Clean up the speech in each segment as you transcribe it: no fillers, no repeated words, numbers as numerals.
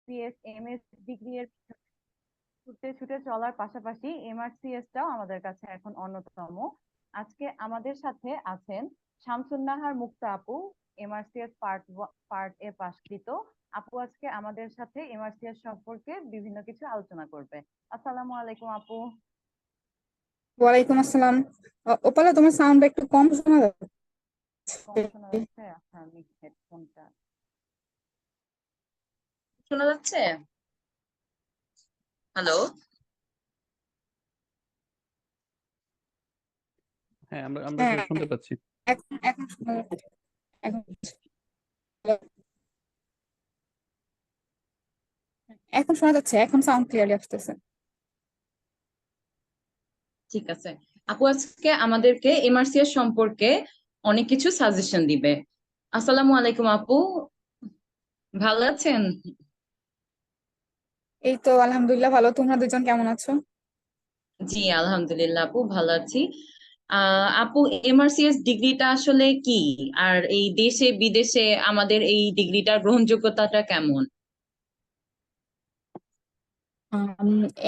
এমএসসিএস MS degree এর ছুটে ছুটে চলার পাশাপাশি এমআরসিএস টাও আমাদের কাছে এখন অন্যতম। আজকে আমাদের সাথে আছেন শামসুন নাহার মুক্তা আপু, এমআরসিএস পার্ট এ পাশকৃত আপু। আজকে আমাদের সাথে এমআরসিএস সম্পর্কে বিভিন্ন কিছু আলোচনা করবে। আসসালামু আলাইকুম আপু। ওয়ালাইকুম আসসালাম। ওপালা, তোমার সাউন্ড একটু কম শোনা কম যাচ্ছে। শোনা যাচ্ছে? আচ্ছা, আমি হেডফোনটা। শোনা যাচ্ছে? হ্যালো। হ্যাঁ, আমরা হ্যাঁ, শুনতে পাচ্ছি। এখন এখন শোনা যাচ্ছে। এখন এখন শোনা যাচ্ছে, এখন সাউন্ড ক্লিয়ারলি আসতেছে। ঠিক আছে। আপু আজকে আমাদেরকে এমআরসিএস সম্পর্কে অনেক কিছু সাজেশন দিবে। আসসালামু আলাইকুম আপু, ভালো আছেন? এই তো আলহামদুলিল্লাহ ভালো। তোমরা দুজন কেমন আছো? জি আলহামদুলিল্লাহ আপু, ভালো আছি। আপু, এমআরসিএস ডিগ্রিটা আসলে কি? আর এই দেশে বিদেশে আমাদের এই ডিগ্রিটার গ্রহণযোগ্যতাটা কেমন?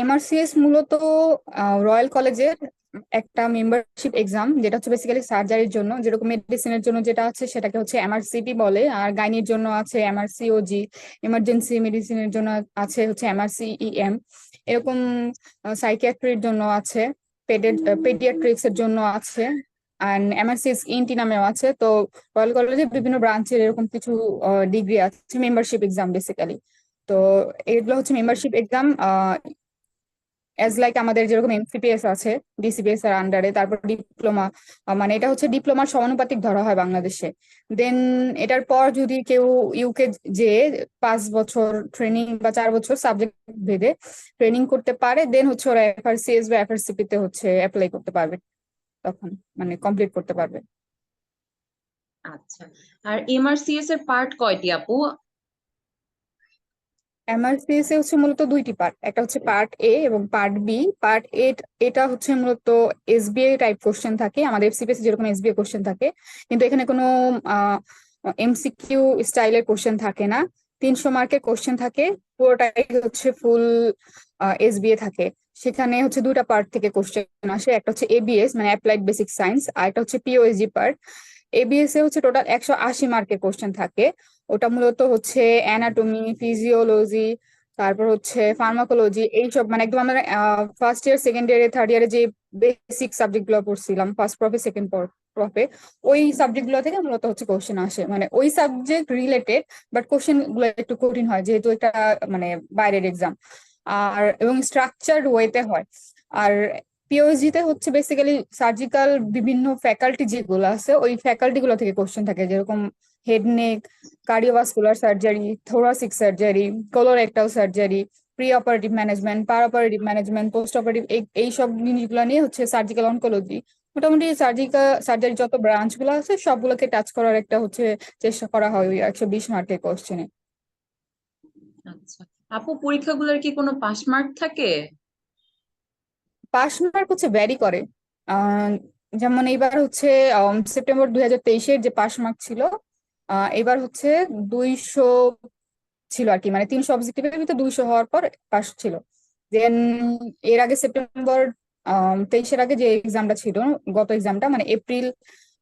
এমআরসিএস মূলত রয়্যাল কলেজের একটা মেম্বারশিপ এক্সাম, যেটা হচ্ছে বেসিক্যালি সার্জারির জন্য। যেরকম মেডিসিনের জন্য যেটা আছে সেটাকে হচ্ছে এমআরসিপি বলে, আর গাইনির জন্য আছে এমআরসিওজি, ইমার্জেন্সি মেডিসিনের জন্য আছে হচ্ছে এমআরসিইএম, এরকম সাইকিয়াট্রির জন্য আছে, পেডিয়াট্রিক্স এর জন্য আছে, আর এমআরসিএস ইনটি নামেও আছে। তো রয়্যাল কলেজে বিভিন্ন ব্রাঞ্চের এরকম কিছু ডিগ্রি আছে, মেম্বারশিপ এক্সাম বেসিক্যালি। তো এগুলো হচ্ছে মেম্বারশিপ এক্সাম, এজ লাইক আমাদের যেরকম এমসিপিএস আছে ডিসিপিএস এর আন্ডারে, তারপর ডিপ্লোমা, মানে এটা হচ্ছে ডিপ্লোমার সমানুপাতিক ধরা হয় বাংলাদেশে। দেন এটার পর যদি কেউ ইউকে যে 5 বছর ট্রেনিং বা 4 বছর সাবজেক্ট ভেদে ট্রেনিং করতে পারে, দেন হচ্ছে ওরা এফআরসিএস বা এফআরসিপি তে হচ্ছে অ্যাপ্লাই করতে পারবে, তখন মানে কমপ্লিট করতে পারবে। আচ্ছা, আর এমআরসিএস এর পার্ট কয়টি আপু? এমআরসিএস এ হচ্ছে মূলত দুইটি পার্ট, একটা হচ্ছে পার্ট এ এবং পার্ট বি। পার্ট এ এটা হচ্ছে মূলত এসবিআই টাইপ কোশ্চেন থাকে, আমাদের এফসিপিএস যেরকম এসবিআই কোশ্চেন থাকে, কিন্তু এখানে কোনো এমসিকিউ স্টাইলের কোশ্চেন থাকে না। 300 মার্কের কোশ্চেন থাকে, পুরোটাই হচ্ছে ফুল এসবিএ থাকে। সেখানে হচ্ছে দুইটা পার্ট থেকে কোশ্চেন আসে, একটা হচ্ছে এবিএস মানে অ্যাপ্লাইড বেসিক সায়েন্স, আর একটা হচ্ছে পিওএসজি পার্ট। এবিএস এ হচ্ছে টোটাল 180 মার্কের কোশ্চেন থাকে। ওটা মূলত হচ্ছে অ্যানাটমি, ফিজিওলজি, তারপর হচ্ছে ফার্মাকোলজি, এইসব মানে একদম আমরা ফার্স্ট ইয়ার সেকেন্ড ইয়ারে থার্ড ইয়ারে যে বেসিক সাবজেক্ট গুলো পড়ছিলাম, ফার্স্ট প্রফে সেকেন্ড প্রফে, ওই সাবজেক্ট গুলো থেকে মূলত হচ্ছে কোশ্চেন আসে, মানে ওই সাবজেক্ট রিলেটেড, বাট কোশ্চেন গুলো একটু কঠিন হয় যেহেতু এটা মানে বাইরের এক্সাম, আর এবং স্ট্রাকচার্ড ওয়েতে হয়। আর পিওএইচডি তে হচ্ছে বেসিক্যালি সার্জিক্যাল বিভিন্ন ফ্যাকাল্টি যেগুলো আছে ওই ফ্যাকাল্টি গুলো থেকে কোশ্চেন থাকে, যেরকম head neck, cardiovascular surgery, thoracic surgery, colorectal surgery, pre operative management, per operative management, post operative, এইসব জিনিসগুলো নিয়ে হচ্ছে সার্জিক্যাল অনকোলজি। মোটামুটি সার্জিক্যাল সার্জারি যত ব্রাঞ্চ গুলো আছে সবগুলোকে টাচ করার একটা হচ্ছে চেষ্টা করা হয় ওই 120 মার্কের কোশ্চেনে। আচ্ছা আপু, পরীক্ষাগুলোর কি কোনো পাস মার্ক থাকে? পাস মার্ক হচ্ছে ভ্যারি করে। আহ, যেমন এইবার হচ্ছে সেপ্টেম্বর 2023-এর যে পাস মার্ক ছিল, এবার হচ্ছে 200 ছিল আর কি, মানে 300 অবজেক্টিভের ভিতরে 200 হওয়ার পর পাস ছিল। দেন এর আগে সেপ্টেম্বর 23-এর আগে যে এক্সামটা ছিল, গত এক্সামটা মানে এপ্রিল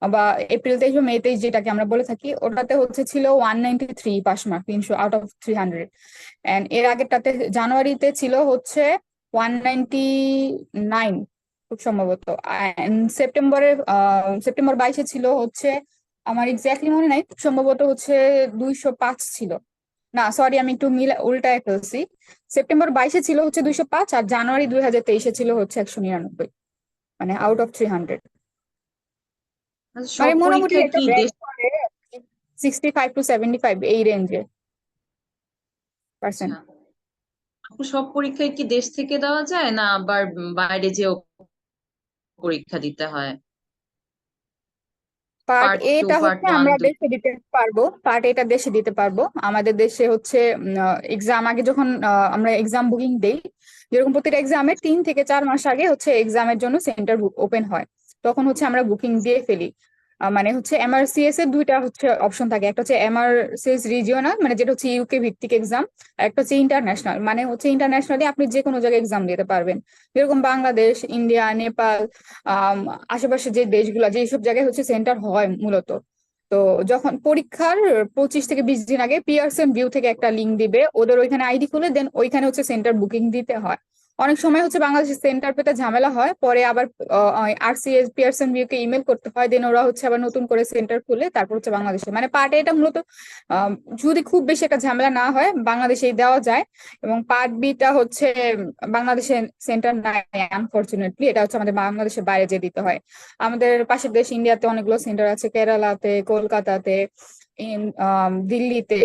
বা এপ্রিল 23 বা মে 23 যেটাকে আমরা বলে থাকি, ওটাতে হচ্ছে ছিল 193 pass mark, 300 out of 300। And এর আগেরটাতে জানুয়ারিতে ছিল হচ্ছে 199 খুব সম্ভবত। সেপ্টেম্বর 22-এ ছিল হচ্ছে, আমার এক্স্যাক্টলি মনে নাই, খুব সম্ভবত হচ্ছে 205 ছিল। না সরি, আমি একটু উল্টায় ফেলছি। সেপ্টেম্বর 22-এ ছিল হচ্ছে 205, আর জানুয়ারি 2023-এ ছিল হচ্ছে 199, মানে আউট অফ 300। আচ্ছা, মানে সব মোটামুটি পরীক্ষা এটা কি ভ্যারি দেশ? করে 65 to 75 এই রেঞ্জে আচ্ছা পার্সেন্ট। আপু, সব পরীক্ষায় কি দেশ থেকে দেওয়া যায় না আবার বাইরে যেও পরীক্ষা দিতে হয়? পার্ট পার্ট টু, এটা পার্ট হচ্ছে ওয়ান, আমরা দেশে দিতে পারবো, পার্ট এটা দেশে দিতে পারবো। আমাদের দেশে হচ্ছে এক্সাম আগে যখন আমরা এক্সাম বুকিং দেই, যেরকম প্রতিটা এক্সামের 3 থেকে 4 মাস আগে হচ্ছে এক্সামের জন্য সেন্টার ওপেন হয়, তখন হচ্ছে আমরা বুকিং দিয়ে ফেলি। মানে হচ্ছে এমআরসিএস এর দুইটা হচ্ছে অপশন থাকে, একটা হচ্ছে এমআরসিএস রিজিওনাল মানে যেটা হচ্ছে ইউকে ভিত্তিক এক্সাম, আর একটা হচ্ছে ইন্টারন্যাশনাল মানে হচ্ছে ইন্টারন্যাশনালি আপনি যে কোনো জায়গায় এক্সাম দিতে পারবেন, যেরকম বাংলাদেশ, ইন্ডিয়া, নেপাল, আম, আশেপাশে যে দেশগুলো যেসব জায়গায় হচ্ছে সেন্টার হয় মূলত। তো যখন পরীক্ষার 25 থেকে 20 দিন আগে পিয়ারসন ভিউ থেকে একটা লিঙ্ক দিবে, ওদের ওইখানে আইডি খুলে দেন ওইখানে হচ্ছে সেন্টার বুকিং দিতে হয়। অনেক সময় হচ্ছে বাংলাদেশের সেন্টার পেতে ঝামেলা হয়, পরে আবার আরসিএস পিয়ারসন ভিউ কে ইমেল করতে হয়, দেন ওরা হচ্ছে আবার নতুন করে সেন্টার খুলে তারপর হচ্ছে বাংলাদেশে মানে পার্ট এটা মূলত আম, যদি খুব বেশি একটা ঝামেলা না হয় বাংলাদেশেই দেওয়া যায়। এবং পার্ট বিটা হচ্ছে বাংলাদেশে সেন্টার নাই আনফরচুনেটলি, এটা হচ্ছে আমাদের বাংলাদেশের বাইরে যেয়ে দিতে হয়। আমাদের পাশের দেশ ইন্ডিয়াতে অনেকগুলো সেন্টার আছে, কেরালাতে, কলকাতাতে, দিল্লিতে,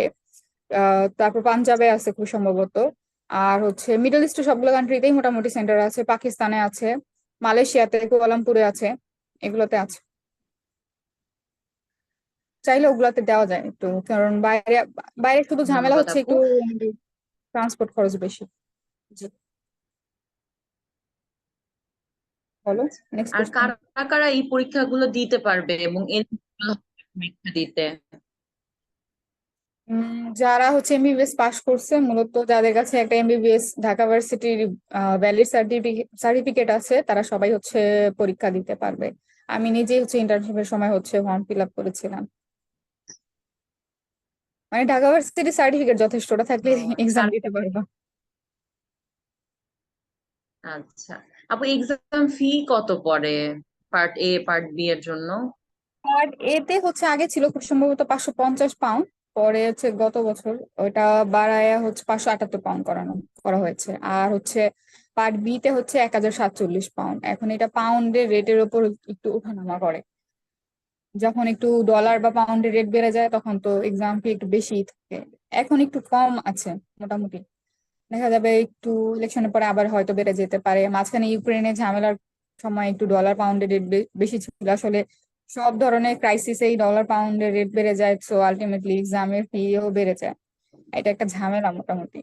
তারপর পাঞ্জাবে আছে খুব সম্ভবত। আর হচ্ছে মিডল ইস্টের সবগুলো কান্ট্রিতেই মোটামুটি সেন্টার আছে, পাকিস্তানে আছে, মালয়েশিয়াতে কুয়ালালামপুরে আছে, এগুলোতে আছে। চাইলে ওগুলাতে দেওয়া যায় একটু, কারণ বাইরে বাইরে শুধু ঝামেলা ধন্যবাদ হচ্ছে আপু। একটু ট্রান্সপোর্ট খরচ বেশি। জি, বলো নেক্সট আর কোশ্চেন। কারা কারা এই পরীক্ষাগুলো দিতে পারবে এবং eligible হবে পরীক্ষা দিতে? যারা হচ্ছে এমবিবিএস পাশ করছে, মূলত যাদের কাছে একটা এমবিবিএস ঢাকা ভার্সিটির ভ্যালিড সার্টিফিকেট আছে, তারা সবাই হচ্ছে পরীক্ষা দিতে পারবে। আমি নিজেই হচ্ছে ইন্টার্নশিপের সময় হচ্ছে ফর্ম ফিল আপ করেছিলাম। মানে ঢাকা ভার্সিটির সার্টিফিকেট যথেষ্ট, ওটা থাকলে এক্সাম দিতে পারবা। আচ্ছা আপু, এক্সাম ফি কত পড়ে পার্ট এ পার্ট বি এর জন্য? আর এতে হচ্ছে আগে ছিল খুব সম্ভবত 550 পাউন্ড, পরে হচ্ছে গত বছর ওইটা বাড়ায় হচ্ছে 578 পাউন্ড করা হয়েছে। আর হচ্ছে পার্ট বি তে হচ্ছে 1047 পাউন্ড। এখন এটা পাউন্ডের রেটের উপর একটু ওঠানামা করে, যখন একটু ডলার বা পাউন্ডের রেট বেড়ে যায় তখন তো এক্সাম ফি একটু বেশি থাকে। এখন একটু কম আছে মোটামুটি, দেখা যাবে একটু ইলেকশনের পরে আবার হয়তো বেড়ে যেতে পারে। মাঝখানে ইউক্রেনের ঝামেলার সময় একটু ডলার পাউন্ডের রেট বেশি ছিল আসলে। সব ধরনের ক্রাইসিসেই ডলার পাউন্ডের রেট বেড়ে যায়, সো আলটিমেটলি এক্সামের ফিও বেড়ে যায়। এটা একটা ঝামেলা মোটামুটি।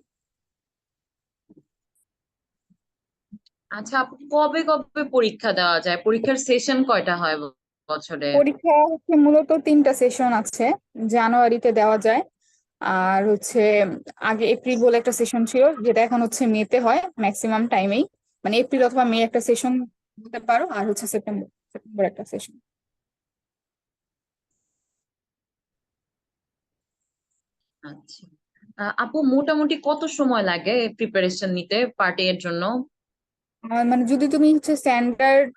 আচ্ছা আপু, কবে কবে পরীক্ষা দেওয়া যায়? পরীক্ষার সেশন কয়টা হয় বছরে? পরীক্ষা হচ্ছে মূলত 3টা সেশন আছে, জানুয়ারিতে দেওয়া যায়। আর হচ্ছে আগে এপ্রিল বলে একটা সেশন ছিল, যেটা এখন হচ্ছে মেতে হয় ম্যাক্সিমাম টাইমেই। মানে এপ্রিল অথবা মে একটা সেশন দিতে পারো, আর হচ্ছে সেপ্টেম্বর সেপ্টেম্বর একটা সেশন। আচ্ছা আপু, মোটামুটি কত সময় লাগে প্রিপারেশন নিতে পার্ট এর জন্য? মানে যদি তুমি হচ্ছে স্ট্যান্ডার্ড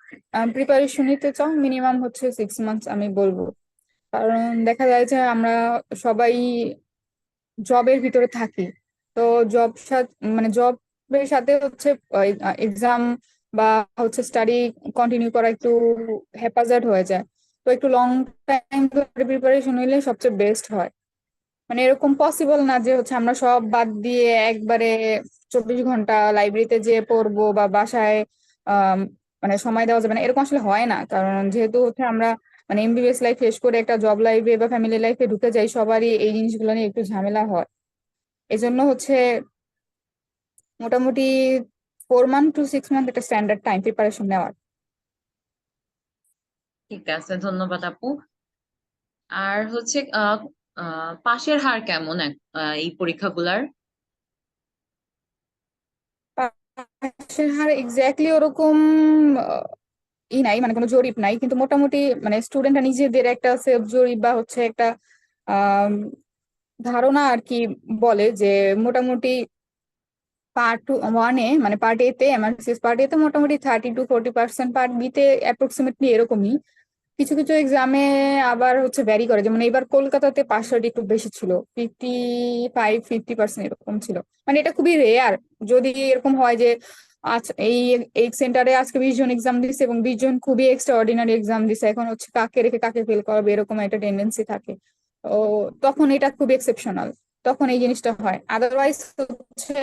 প্রিপারেশন নিতে চাও মিনিমাম হচ্ছে 6 মান্থস আমি বলবো। কারণ দেখা যায় যে আমরা সবাই জবের ভিতরে থাকি, তো জব মানে জবের সাথে হচ্ছে এক্সাম বা হচ্ছে স্টাডি কন্টিনিউ করা একটু হ্যাপাজার্ড হয়ে যায়। তো একটু লং টাইম ধরে প্রিপারেশন হইলে সবচেয়ে বেস্ট হয়। মানে এরকম পসিবল না যে হচ্ছে আমরা সব বাদ দিয়ে একবারে 24 ঘন্টা লাইব্রেরিতে যে পড়বো বা বাসায় আহ মানে সময় দেওয়া যাবে না, এরকম আসলে হয় না। কারণ যেহেতু হচ্ছে আমরা মানে এমবিবিএস লাইফ শেষ করে একটা জব লাইফে বা ফ্যামিলি লাইফে ঢুকে যাই, সবারই এই জিনিসগুলো নিয়ে একটু ঝামেলা হয়। এজন্য হচ্ছে মোটামুটি 4 মান্থ to 6 মান্থ একটা স্ট্যান্ডার্ড টাইম প্রিপারেশন নেওয়ার। ঠিক আছে, ধন্যবাদ আপু। আর হচ্ছে পাশের হার কেমন এই পরীক্ষাগুলার? পাশের হার এক্স্যাক্টলি ওরকম ই নাই, মানে কোনো জরিপ নাই, কিন্তু মোটামুটি মানে স্টুডেন্টরা নিজেদের একটা সেলফ জরিপ বা হচ্ছে একটা আহ ধারণা আর কি বলে যে মোটামুটি পার্ট ওয়ানে মানে পার্ট এ তে এমআরসিএস পার্ট এ তে মোটামুটি 30 to 40%, পার্ট বি তে অ্যাপ্রক্সিমেটলি এরকমই। কিছু কিছু এক্সামে আবার হচ্ছে ভ্যারি করে, যেমন এবার কলকাতাতে পাস রেট একটু বেশি ছিল, 55-50% এরকম ছিল। মানে এটা খুবই রেয়ার, যদি এরকম হয় যে আচ্ছা এই এই সেন্টারে আজকে 20 জন এক্সাম দিচ্ছে এবং 20 জন খুবই এক্সট্রা অর্ডিনারি এক্সাম দিচ্ছে, এখন হচ্ছে কাকে রেখে কাকে ফেল করাবে এরকম একটা টেন্ডেন্সি থাকে। ও তখন এটা খুব এক্সেপশনাল, তখন এই জিনিসটা হয়। আদারওয়াইজ হচ্ছে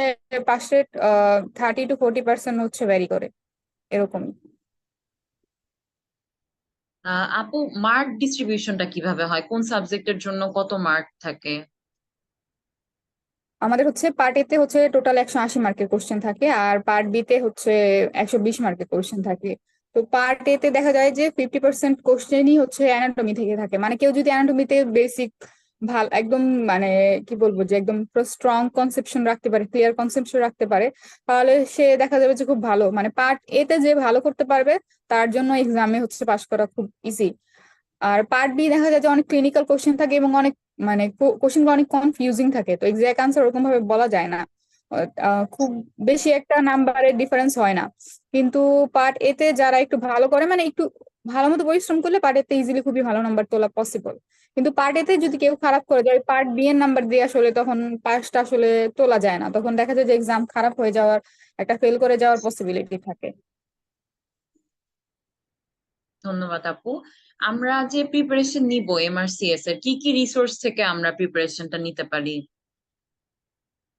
পাস রেট 30 to 40% হচ্ছে ভ্যারি করে এরকম। আপু, মার্ক ডিস্ট্রিবিউশনটা কিভাবে হয়? কোন সাবজেক্টের জন্য কত মার্ক থাকে? আমাদের হচ্ছে পার্ট এ তে হচ্ছে টোটাল 180 মার্কের কোশ্চেন থাকে, আর পার্ট বি তে হচ্ছে 120 মার্কের কোশ্চেন থাকে। তো পার্ট এ তে দেখা যায় যে 50% কোশ্চেনই হচ্ছে অ্যানাটমি থেকে থাকে, মানে কেউ যদি অ্যানাটমিতে বেসিক ভাল একদম মানে কি বলবো যে একদম স্ট্রং কনসেপশন রাখতে পারে, ক্লিয়ার কনসেপশন রাখতে পারে, তাহলে সে দেখা যাবে যে খুব ভালো, মানে পার্ট এ তে যে ভালো করতে পারবে তার জন্য এক্সামে হচ্ছে পাশ করা খুব ইজি। আর পার্ট বি দেখা যায় যে অনেক ক্লিনিক্যাল কোশ্চেন থাকে এবং অনেক মানে কোশ্চেন অনেক কনফিউজিং থাকে, তো এক্সাক্ট আনসার ওরকম ভাবে বলা যায় না। খুব বেশি একটা নাম্বারের ডিফারেন্স হয় না। কিন্তু পার্ট এ তে যারা একটু ভালো করে, মানে একটু ভালো মতো পরিশ্রম করলে পার্ট এ তে ইজিলি খুবই ভালো নাম্বার তোলা পসিবল। কিন্তু পার্ট এ তে যদি কেউ খারাপ করে যায়, পার্ট বি এর নাম্বার দিয়ে আসলে তখন পাসটা আসলে তোলা যায় না, তখন দেখা যায় যে এক্সাম খারাপ হয়ে যাওয়ার, একটা ফেল করে যাওয়ার পসিবিলিটি থাকে। ধন্যবাদ আপু। আমরা যে প্রিপারেশন নিব এমআরসিএস এর, কি কি রিসোর্স থেকে আমরা প্রিপারেশনটা নিতে পারি?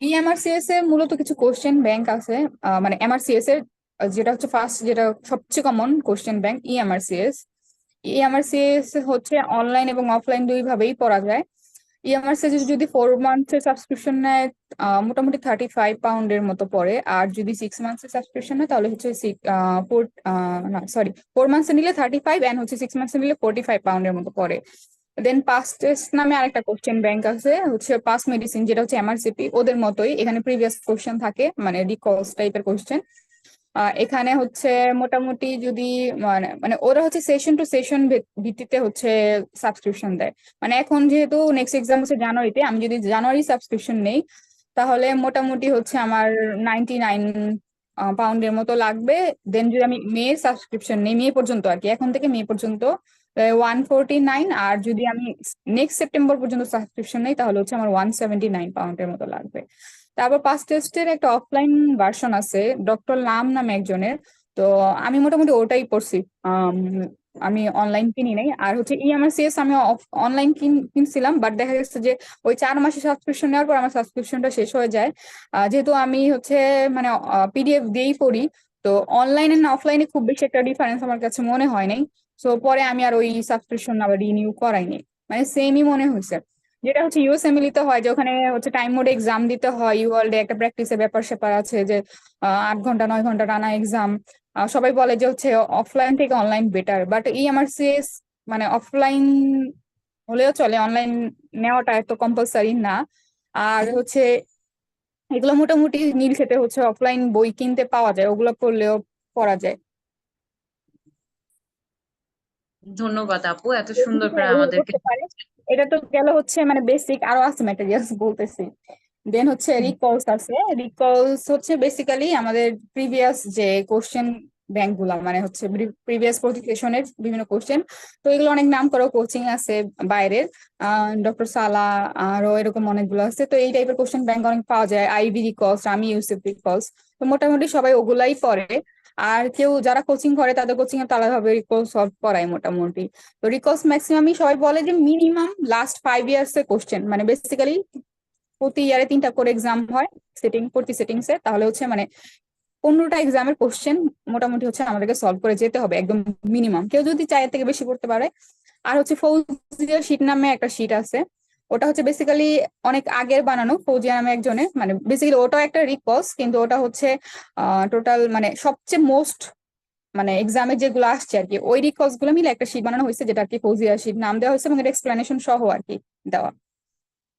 ইএমআরসিএস এ মূলত কিছু কোশ্চেন ব্যাংক আছে, মানে এমআরসিএস এর যেটা হচ্ছে ফার্স্ট, যেটা সবচেয়ে কমন কোশ্চেন ব্যাংক ইএমআরসিএস। ইএমআরসিএস হচ্ছে অনলাইন এবং অফলাইন দুই ভাবেই পড়া যায়। ইএমআরসিএস যদি 4 মান্থসের সাবস্ক্রিপশন নেয় মোটামুটি £35 মতো পড়ে, আর যদি 6 মান্থসের সাবস্ক্রিপশন নেয় তাহলে হচ্ছে না সরি, 4 মান্থসে নিলে 35 এন্ড হচ্ছে 6 মান্থসে নিলে £45 মতো পড়ে। দেন পাস টেস্ট নামে আরেকটা কোশ্চেন ব্যাংক আছে, হচ্ছে পাস মেডিসিন, যেটা হচ্ছে এমআরসিপি ওদের মতোই, এখানে প্রিভিয়াস কোশ্চেন থাকে, মানে রিকলস টাইপের কোশ্চেন। এখানে হচ্ছে মোটামুটি যদি মানে মানে ওরা হচ্ছে সেশন টু সেশন ভিত্তিতে হচ্ছে সাবস্ক্রিপশন দেয়। মানে এখন যেহেতু নেক্সট এক্সাম হচ্ছে জানুয়ারিতে, আমি যদি জানুয়ারি সাবস্ক্রিপশন নেই তাহলে মোটামুটি হচ্ছে আমার £99 মতো লাগবে। দেন যদি আমি মে সাবস্ক্রিপশন নেই, মে পর্যন্ত আর কি, এখন থেকে মে পর্যন্ত 149, আর যদি আমি নেক্সট সেপ্টেম্বর পর্যন্ত সাবস্ক্রিপশন নেই তাহলে হচ্ছে আমার £179 মতো লাগবে। তারপর পাস টেস্টের একটা অফলাইন ভার্সন আছে, ডক্টর লাম নামে একজনের। তো আমি মোটামুটি ওটাই পড়ছি। আম, আমি অনলাইন কিনি নাই। আর হচ্ছে ইএমআরসিএস আমি অনলাইন কিনছিলাম, বাট দেখা গেছে যে ওই 4 মাসের সাবস্ক্রিপশন নেওয়ার পর আমার সাবস্ক্রিপশনটা শেষ হয়ে যায়। যেহেতু আমি হচ্ছে মানে পিডিএফ দিয়েই পড়ি, তো অনলাইনে না অফলাইনে খুব বেশি একটা ডিফারেন্স আমার কাছে মনে হয় নাই। তো পরে আমি আর ওই সাবস্ক্রিপশন আবার রিনিউ করাইনি, মানে সেমই মনে হয়েছে। যেটা হচ্ছে ইউএসএমএল তে হয়, যে ওখানে হচ্ছে টাইম মোডে এক্সাম দিতে হয়, ইউয়ার্ল্ডে একটা প্র্যাকটিসের ব্যাপার স্যাপার আছে, যে 8 ঘন্টা 9 ঘন্টা টানা এক্সাম। সবাই বলে যে হচ্ছে অফলাইন থেকে অনলাইন বেটার, বাট ইএমআরসিএস মানে অফলাইন হলেও চলে, অনলাইন নেওয়াটা এত কম্পালসারি না। আর হচ্ছে এগুলো মোটামুটি মিল খেতে হচ্ছে অফলাইন বই কিনতে পাওয়া যায়, ওগুলো পড়লেও পড়া যায়। ধন্যবাদ আপু, এত সুন্দর এগুলো করে ব্যবহার আমাদেরকে। করতে পারে। এটা তো গেল হচ্ছে মানে বেসিক, আরো আছে ম্যাটেরিয়ালস বলতেছি। দেন হচ্ছে রিকলস আছে। রিকলস হচ্ছে বেসিক্যালি আমাদের প্রিভিয়াস যে কোশ্চেন ব্যাংক গুলা, মানে হচ্ছে প্রিভিয়াস সেশনের বিভিন্ন কোশ্চেন। তো এগুলো অনেক নাম করা কোচিং আছে বাইরের, ডক্টর সালা আরো এরকম অনেকগুলো আছে। তো এই টাইপের কোশ্চেন ব্যাংক অনেক পাওয়া যায়, আইবি রিকলস, আমি ইউসিফ রিকলস। তো মোটামুটি সবাই ওগুলাই পড়ে। আর কেউ যারা কোচিং করে তাদের কোচিং এ তো আলাদাভাবে রিকলস সলভ করায় মোটামুটি। তো রিকলস ম্যাক্সিমামই সবাই বলে যে মিনিমাম লাস্ট 5 ইয়ার্স এর কোশ্চেন, মানে বেসিক্যালি প্রতি ইয়ারে 3টা করে এক্সাম হয়, প্রতি সেটিংস এ, তাহলে হচ্ছে মানে 15টা এক্সামের কোশ্চেন মোটামুটি হচ্ছে আমাদেরকে সলভ করে যেতে হবে একদম মিনিমাম, কেউ যদি চায় এর থেকে বেশি করতে পারে। আর হচ্ছে ফৌজিয়া শীট নামে একটা শীট আছে, ওটা হচ্ছে বেসিক্যালি অনেক আগের বানানো, ফৌজিয়া নামে একজনে, মানে বেসিক্যালি ওটাও একটা রিকলস, কিন্তু ওটা হচ্ছে টোটাল মানে সবচেয়ে মোস্ট মানে এক্সামে যেগুলো আসছে আর কি, ওই রিকলস গুলো মিলে একটা শীট বানানো হয়েছে, যেটা আর কি ফৌজিয়া শীট নাম দেওয়া হয়েছে, এবং এটা এক্সপ্লেনেশন সহ আর কি দেওয়া।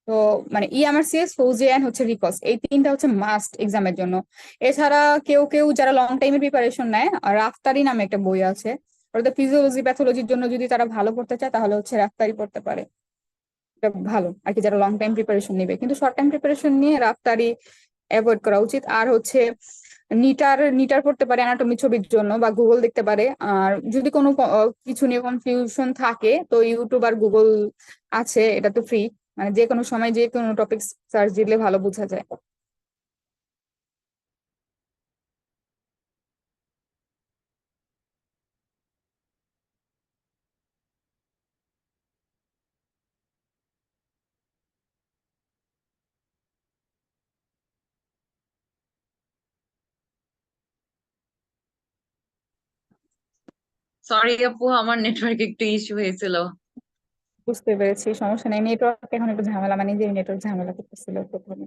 তো মানে ইএমআরসিএস, ফৌজিয়া এন্ড হচ্ছে রিকলস, এই তিনটা হচ্ছে মাস্ট এক্সামের জন্য। এছাড়া কেউ কেউ যারা লং টাইমের প্রিপারেশন নেয়, আর রাফতারি নামে একটা বই আছে, ওটা ফিজিওলজি প্যাথোলজির জন্য যদি তারা ভালো পড়তে চায় তাহলে হচ্ছে রাফতারি পড়তে পারে। এটা ভালো আর কি যারা লং টাইম প্রিপারেশন নেবে, কিন্তু শর্ট টাইম প্রিপারেশন নিয়ে রাফতারি অ্যাভয়েড করা উচিত। আর হচ্ছে নিটার নিটার পড়তে পারে অ্যানাটমি ছবির জন্য, বা গুগল দেখতে পারে। আর যদি কোনো কিছু নিয়ে কনফিউশন থাকে তো ইউটিউব আর গুগল আছে, এটা তো ফ্রি, মানে যে কোনো সময় যে কোনো টপিক সার্চ দিলে ভালো বোঝা যায়। সরি আপু, আমার নেটওয়ার্ক একটু ইস্যু হয়েছিল। বুঝতে পেরেছি, সমস্যা নেই, নেটওয়ার্ক এখন একটু ঝামেলা, মানে যে নেটওয়ার্ক ঝামেলা করতেছিল প্রথমে।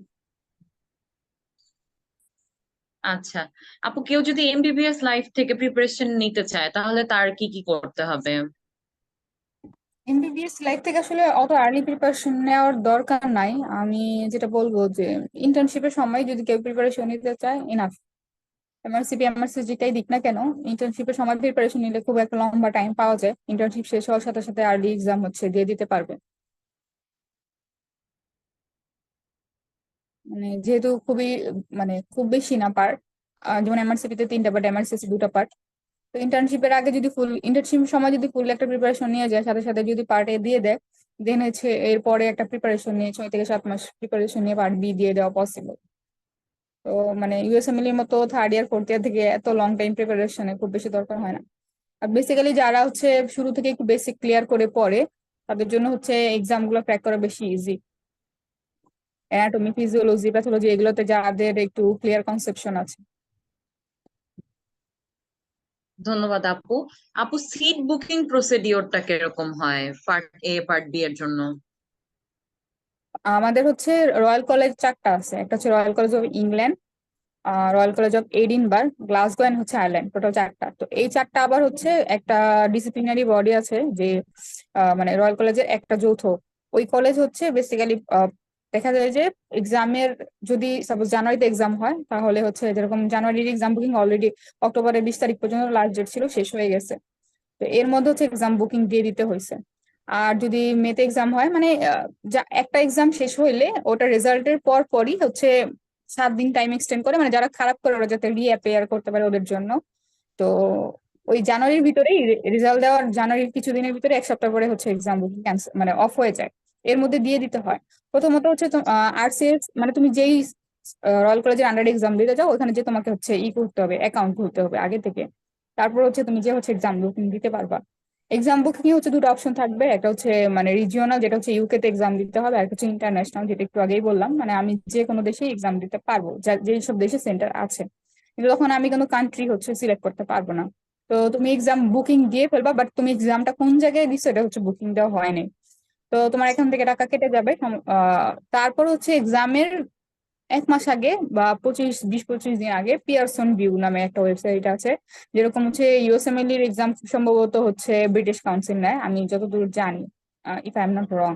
আচ্ছা, আপু কেউ যদি এমবিবিএস লাইফ থেকে প্রিপারেশন নিতে চায় তাহলে তার কি কি করতে হবে? এমবিবিএস লাইফ থেকে আসলে অত আর্লি প্রিপারেশন নেওয়ার দরকার নাই। আমি যেটা বলবো যে ইন্টার্নশিপের সময় যদি কেউ প্রিপারেশন নিতে চায় এনাফ। এমআরসিপি এমআরসি যেটাই দিক না কেন, ইন্টার্নশিপের সময় প্রিপারেশন নিলে খুব একটা লম্বা টাইম পাওয়া যায়, ইন্টার্নশিপ শেষ হওয়ার সাথে সাথে আর্লি এক্সাম হচ্ছে দিয়ে দিতে পারবে। মানে যেহেতু খুবই মানে খুব বেশি না পার্ট, যেমন এমআরসিপি তে 3টা পার্ট, এমআরসিএস 2টা পার্ট। তো ইন্টার্নশিপের আগে যদি ফুল ইন্টার্নশিপ সময় যদি ফুল একটা প্রিপারেশন নিয়ে যায়, সাথে সাথে যদি পার্ট এ দিয়ে দেয়, দেন হচ্ছে এরপরে একটা প্রিপারেশন নিয়ে 6 থেকে 7 মাস প্রিপারেশন নিয়ে পার্ট বি দিয়ে দেওয়া পসিবল। তো মানে ইউএসএমএল এর মতো থার্ড ইয়ার ফোর্থ ইয়ার থেকে এত লং টাইম প্রিপারেশনে খুব বেশি দরকার হয় না। আর বেসিক্যালি যারা হচ্ছে শুরু থেকে একটু বেসিক ক্লিয়ার করে পড়ে, তাদের জন্য হচ্ছে এক্সাম গুলো ক্র্যাক করা বেশি ইজি। অ্যানাটমি, ফিজিওলজি, প্যাথোলজি এগুলোতে যাদের একটু ক্লিয়ার কনসেপশন আছে। ধন্যবাদ আপু। আপু সিট বুকিং প্রসিডিওরটা কিরকম হয় পার্ট এ পার্ট বি এর জন্য? আমাদের হচ্ছে রয়্যাল কলেজ 4টা আছে, একটা হচ্ছে royal college of England, royal college of Edinburgh, Glasgow and হচ্ছে আয়ারল্যান্ড, টোটাল 4টা। তো এই 4টা আবার হচ্ছে একটা ডিসিপ্লিনারি বডি আছে যে মানে রয়্যাল কলেজের একটা যৌথ। ওই কলেজ হচ্ছে বেসিক্যালি দেখা যায় যে এক্সামের, যদি সাপোজ জানুয়ারিতে এক্সাম হয় তাহলে হচ্ছে যেরকম জানুয়ারির এক্সাম বুকিং অলরেডি অক্টোবরের 20 তারিখ পর্যন্ত লাস্ট ডেট ছিল, শেষ হয়ে গেছে। তো এর মধ্যে হচ্ছে এক্সাম বুকিং দিয়ে দিতে হয়েছে। আর যদি মেতে এক্সাম হয় মানে যা একটা এক্সাম শেষ হইলে ওটা রেজাল্টের পর পরই হচ্ছে 7 দিন টাইম এক্সটেন্ড করে, মানে যারা খারাপ করে ওরা যাতে রিঅ্যাপিয়ার করতে পারে ওদের জন্য। তো ওই জানুয়ারির ভিতরেই রেজাল্ট দেওয়ার জানুয়ারির কিছুদিনের ভিতরে 1 সপ্তাহ পরে হচ্ছে এক্সাম বুকিং ক্যান্সেল মানে অফ হয়ে যায়। এর মধ্যে দিয়ে দিতে হয়। প্রথমত হচ্ছে আরসিএস মানে তুমি যেই রয়্যাল কলেজের আন্ডার এক্সাম দিতে যাও ওখানে যে তোমাকে হচ্ছে করতে হবে, অ্যাকাউন্ট খুলতে হবে আগে থেকে। তারপর হচ্ছে তুমি যে হচ্ছে এক্সাম বুকিং দিতে পারবা। এক্সাম বুকিং এ হচ্ছে 2টা অপশন থাকবে, একটা হচ্ছে মানে রিজিওনাল যেটা হচ্ছে ইউকে তে এক্সাম দিতে হবে, আর একটা হচ্ছে ইন্টারন্যাশনাল যেটা একটু আগেই বললাম মানে আমি যে কোনো দেশে এক্সাম দিতে পারবো, যেই সব দেশে সেন্টার আছে। কিন্তু তখন আমি কোনো কান্ট্রি হচ্ছে সিলেক্ট করতে পারবো না। তো তুমি এক্সাম বুকিং দিয়ে ফেলবা, বাট তুমি এক্সামটা কোন জায়গায় দিছো এটা হচ্ছে বুকিং দেওয়া হয়নি। তো তোমার এখান থেকে টাকা কেটে যাবে। তারপর হচ্ছে এক্সামের 1 মাস আগে বা 20-25 দিন আগে পিয়ারসন ভিউ নামে একটা ওয়েবসাইট আছে। যেরকম হচ্ছে ইউএসএমএল এর এক্সাম সম্ভবত হচ্ছে ব্রিটিশ কাউন্সিল নেয়, আমি যতদূর জানি, if I am not wrong.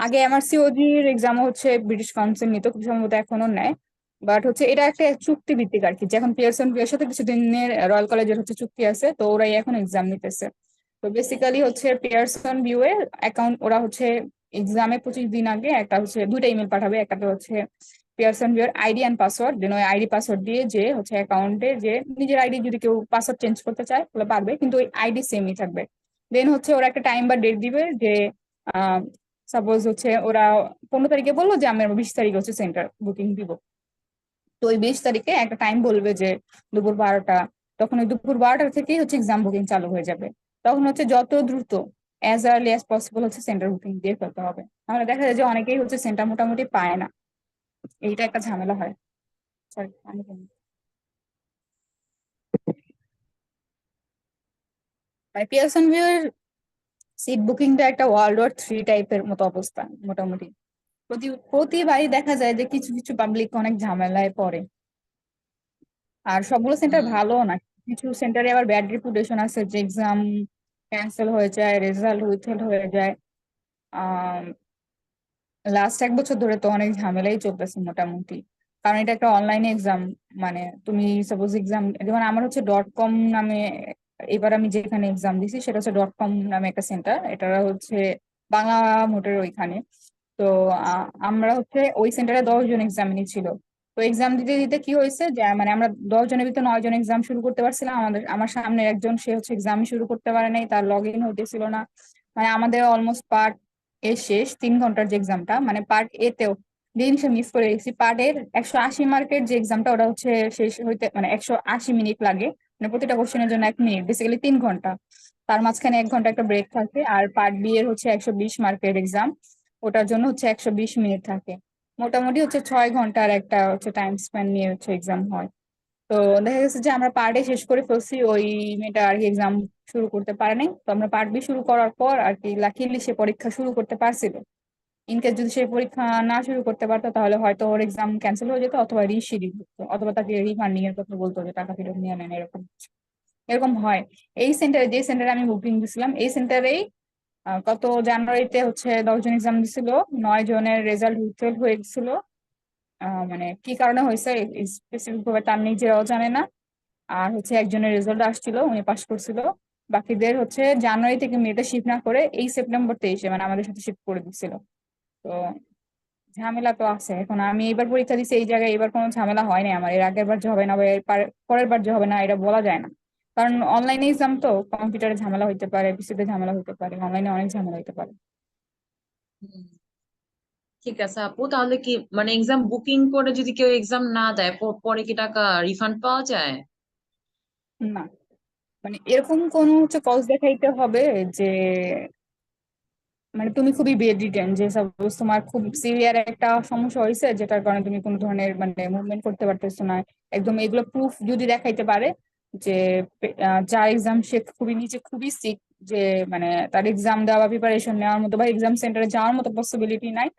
আগে এমআরসিওজি এর এক্সাম হচ্ছে ব্রিটিশ কাউন্সিল নিত, খুব সম্ভবত এখনো নেয়। বাট হচ্ছে এটা একটা চুক্তি ভিত্তিক আর কি, যখন পিয়ারসন ভিউ এর সাথে কিছুদিনের রয়্যাল কলেজের হচ্ছে চুক্তি আছে, তো ওরাই এখন এক্সাম নিতেছে। তো বেসিক্যালি হচ্ছে পিয়ারসন ভিউ এর অ্যাকাউন্ট ওরা হচ্ছে এক্সামে 25 দিন আগে একটা হচ্ছে 2টা ইমেল পাঠাবে, একটা তো হচ্ছে পিয়ারসন ভিউ এর আইডি অ্যান্ড পাসওয়ার্ড, দেন ওই আইডি পাসওয়ার্ড দিয়ে যে হচ্ছে অ্যাকাউন্টে যে নিজের আইডি যদি কেউ পাসওয়ার্ড চেঞ্জ করতে চায় তাহলে পারবে, কিন্তু ওই আইডি সেমই থাকবে। দেন হচ্ছে ওরা একটা টাইম বা ডেট দিবে যে সাপোজ হচ্ছে ওরা 15 তারিখে বললো যে আমি 20 তারিখে হচ্ছে সেন্টার বুকিং দিব। তো ওই 20 তারিখে একটা টাইম বলবে যে দুপুর 12টা, তখন ওই দুপুর 12টা থেকেই হচ্ছে এক্সাম বুকিং চালু হয়ে যাবে। তখন হচ্ছে যত দ্রুত অ্যাজ আর্লি অ্যাজ পসিবল হচ্ছে সেন্টার বুকিং দিয়ে ফেলতে হবে। তাহলে দেখা যায় যে অনেকেই হচ্ছে সেন্টার মোটামুটি পায় না, এইটা একটা ঝামেলা হয়। Sorry, আমি বলবো। মানে পিয়ারসন ভিউ এর সিট বুকিংটা একটা ওয়ার্ল্ড ওয়ার 3 টাইপের মতো অবস্থা মোটামুটি। প্রতিবারই দেখা যায় যে কিছু কিছু পাবলিক অনেক ঝামেলায় পড়ে। আর সবগুলো সেন্টার হুম। ভালো না, কিছু সেন্টারে আবার ব্যাড রেপুটেশন আছে যে এক্সাম ক্যান্সেল হয়ে যায়, রেজাল্ট উইথহেল্ড হয়ে যায়। আহ লাস্ট 1 বছর ধরে তো অনেক ঝামেলাই চলতেছে মোটামুটি, কারণ এটা একটা অনলাইনে এক্সাম। মানে তুমি সাপোজ এক্সাম, যেমন আমার হচ্ছে ডট কম নামে, এবার আমি যেখানে এক্সাম দিছি সেটা হচ্ছে ডট কম নামে একটা সেন্টার, এটা হচ্ছে বাংলা মোটরের ওইখানে। তো আমরা হচ্ছে ওই সেন্টারে 10 জন এক্সামিনী ছিল। তো এক্সাম দিতে দিতে কি হয়েছে যে মানে আমরা 10 জনের ভিতরে 9 জন এক্সাম শুরু করতে পারছিলাম, আমার সামনে একজন সে হচ্ছে এক্সাম শুরু করতে পারে নাই, তার লগ ইন হইতেছিল না। মানে আমাদের অলমোস্ট পার্ট এর শেষ 3 ঘন্টার যে এক্সামটা, মানে পার্ট এ তেও দিন সে মিস করে গেছি। পার্ট এর 180 মার্কের যে এক্সামটা ওটা হচ্ছে শেষ হইতে মানে 180 মিনিট লাগে, মানে প্রতিটা কোশ্চেনের জন্য 1 মিনিট, বেসিক্যালি 3 ঘন্টা। তার মাঝখানে 1 ঘন্টা একটা ব্রেক থাকে। আর পার্ট বি এর হচ্ছে 120 মার্কের এক্সাম, ওটার জন্য হচ্ছে 120 মিনিট থাকে। মোটামুটি হচ্ছে 6 ঘন্টার একটা হচ্ছে টাইম স্পেন্ড নিয়ে হচ্ছে এক্সাম হয়। তো দেখা গেছে যে আমরা পার্ট এ শেষ করে ফেলছি, ওই মেয়েটা আর কি এক্সাম শুরু করতে পারে নাই। তো আমরা পার্ট বি শুরু করার পর আর কি লাকিলি সে পরীক্ষা শুরু করতে পারছিল। ইন কেস যদি সে পরীক্ষা না শুরু করতে পারতো তাহলে হয়তো ওর এক্সাম ক্যান্সেল হয়ে যেত, অথবা রিশিডিউল হতো, অথবা তাকে রিফান্ডিং এর কথা বলতো যে টাকা ফেরত নিয়ে নেন, এরকম এরকম হয়। এই সেন্টারে, যে সেন্টারে আমি বুকিং দিছিলাম, এই সেন্টারেই গত জানুয়ারিতে হচ্ছে 10 জন এক্সাম দিছিল, 9 জনের রেজাল্ট উইথহোল্ড হয়ে গেছিল। মানে কি কারণে হয়েছে স্পেসিফিক ভাবে তার নিজেরাও জানে না। আর হচ্ছে একজনের রেজাল্ট আসছিল, উনি পাস করছিল। বাকিদের হচ্ছে জানুয়ারি থেকে মেয়েটা শিফট না করে এই সেপ্টেম্বর 23-এ মানে আমাদের সাথে শিফট করে দিচ্ছিল। তো ঝামেলা তো আছে। এখন আমি এবার পরীক্ষা দিচ্ছি এই জায়গায়, এবার কোনো ঝামেলা হয়নি আমার, এর আগের বার যে হবে না বা পরের বার যে হবে না এটা বলা যায় না। কারণ অনলাইনে এক্সাম তো, কম্পিউটারে ঝামেলা হইতে পারে, পিসিতে ঝামেলা হইতে পারে, অনলাইনে অনেক ঝামেলা হইতে পারে। হুম, ঠিক আছে আপু, তাহলে কি মানে এক্সাম বুকিং করে যদি কেউ এক্সাম না দেয় পরে কি টাকা রিফান্ড পাওয়া যায়? না, মানে এরকম কোন হচ্ছে কজ দেখাইতে হবে যে মানে তুমি খুবই বেড রিটেন, যে সাপোজ তোমার খুব সিভিয়ার একটা সমস্যা হয়েছে যেটার কারণে তুমি কোনো ধরনের মানে মুভমেন্ট করতে পারতেছো না, একদম এগুলো প্রুফ যদি দেখাইতে পারে যে যার এক্সাম সে খুবই নিচে, খুবই সিক, যে মানে তার এক্সাম দেওয়া, প্রিপারেশন নেওয়ার মতো বা এক্সাম সেন্টারে যাওয়ার মতো পসিবিলিটি নাই,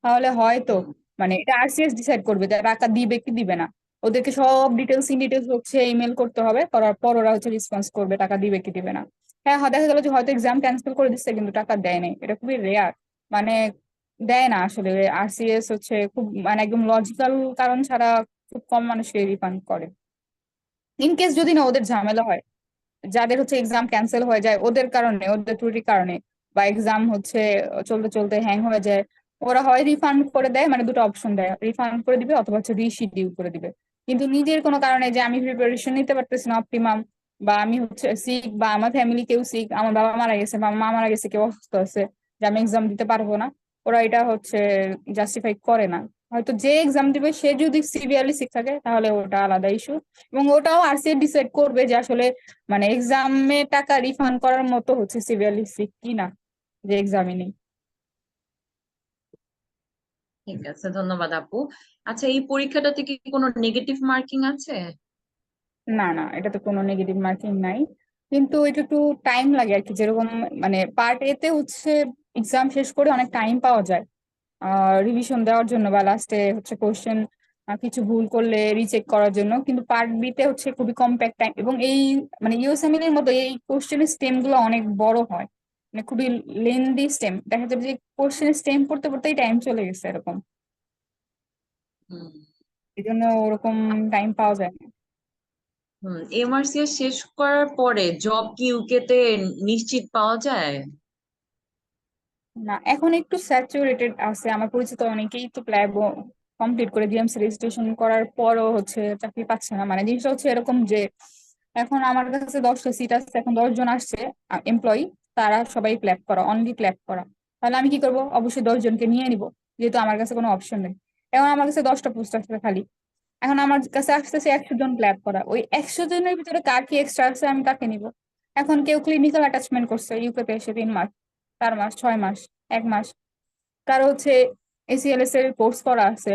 তাহলে হয়তো হুম। মানে এটা আরসিএস ডিসাইড করবে যে টাকা দিবে কি দিবে না। ওদেরকে সব ডিটেলস ইন ডিটেলস হচ্ছে ইমেল করতে হবে, করার পর ওরা হচ্ছে রেসপন্স করবে টাকা দিবে কি দিবে না। হ্যাঁ হ্যাঁ, দেখা গেল যে হয়তো এক্সাম ক্যান্সেল করে দিচ্ছে কিন্তু টাকা দেয় নাই, এটা খুবই রেয়ার। মানে দেয় না আসলে, আরসিএস হচ্ছে খুব মানে একদম লজিক্যাল কারণ ছাড়া খুব কম মানুষকে রিফান্ড করে। ইন কেস যদি না ওদের ঝামেলা হয়, যাদের হচ্ছে এক্সাম ক্যান্সেল হয়ে যায় ওদের কারণে, ওদের ত্রুটির কারণে, বা এক্সাম হচ্ছে চলতে চলতে হ্যাং হয়ে যায়, ওরা হয় রিফান্ড করে দেয়, মানে দুটো অপশন দেয়, রিফান্ড করে দিবে অথবা হচ্ছে রিশিডিউল করে দিবে। কিন্তু নিজের কোনো কারণে যে আমি প্রিপারেশন নিতে পারতেছি না অপটিমাম, বা আমি হচ্ছে সিক, বা আমার ফ্যামিলি কেউ সিক, আমার বাবা মারা গেছে বা মা মারা গেছে, কেউ অসুস্থ আছে, যে আমি এক্সাম দিতে পারবো না, ওরা এটা হচ্ছে জাস্টিফাই করে না। হয়তো যে এক্সাম দিবে সে যদি সিভিয়ারলি সিক থাকে তাহলে ওটা আলাদা ইস্যু, এবং ওটাও আরসিএ ডিসাইড করবে যে আসলে মানে এক্সামে টাকা রিফান্ড করার মতো হচ্ছে সিভিয়ারলি সিক কিনা, যে এক্সামে নেই। ঠিক আছে, ধন্যবাদ আপু। আচ্ছা, এই পরীক্ষাটাতে কি কোনো নেগেটিভ মার্কিং আছে? না না, এটাতে কোনো নেগেটিভ মার্কিং নাই, কিন্তু এটা একটু টাইম লাগে আর কি। যেরকম মানে পার্ট এ তে হচ্ছে এক্সাম শেষ করে অনেক টাইম পাওয়া যায় রিভিশন দেওয়ার জন্য, বা লাস্টে হচ্ছে কোশ্চেন কিছু ভুল করলে রিচেক করার জন্য, কিন্তু পার্ট বি তে হচ্ছে খুবই কম্প্যাক্ট টাইম, এবং এই মানে ইউএসএমএল এর মতো এই কোশ্চেনের স্টেম গুলো অনেক বড় হয়, মানে খুবই লেন্দি স্টেম, দেখা যাবে যে কোশ্চেনের স্টেম পড়তে পড়তেই টাইম চলে গেছে এরকম। হুম। এই জন্য ওরকম টাইম পাওয়া যায় না। এমআরসিএস শেষ করার পরে জব কি ইউকে তে নিশ্চিত পাওয়া যায়? না, এখন একটু স্যাচুরেটেড আছে, আমার পরিচিত অনেকেই তো প্ল্যাব কমপ্লিট করে জিএমসি রেজিস্ট্রেশন করার পরও হচ্ছে চাকরি পাচ্ছে না। মানে জিনিসটা হচ্ছে এরকম যে এখন আমার কাছে 10টা সিট আছে, এখন 10 জন আসছে এমপ্লয়ি, তারা সবাই প্ল্যাব করা, অনলি প্ল্যাব করা। তাহলে আমি কি করব, অবশ্যই 10 জনকে নিয়ে নিব, যেহেতু আমার কাছে কোনো অপশন নেই। এখন আমার কাছে 10টা পোস্ট আসছে খালি, এখন আমার কাছে আসতেছে 100 জন প্ল্যাব করা, ওই 100 জনের ভিতরে কার কি এক্সট্রা আছে আমি কাকে নিব। এখন কেউ ক্লিনিক্যাল অ্যাটাচমেন্ট করছে ইউকে তে এসে 3 মাস, 4 মাস, 6 মাস, 1 মাস, কারো হচ্ছে এসিএলএস এর কোর্স করা আছে।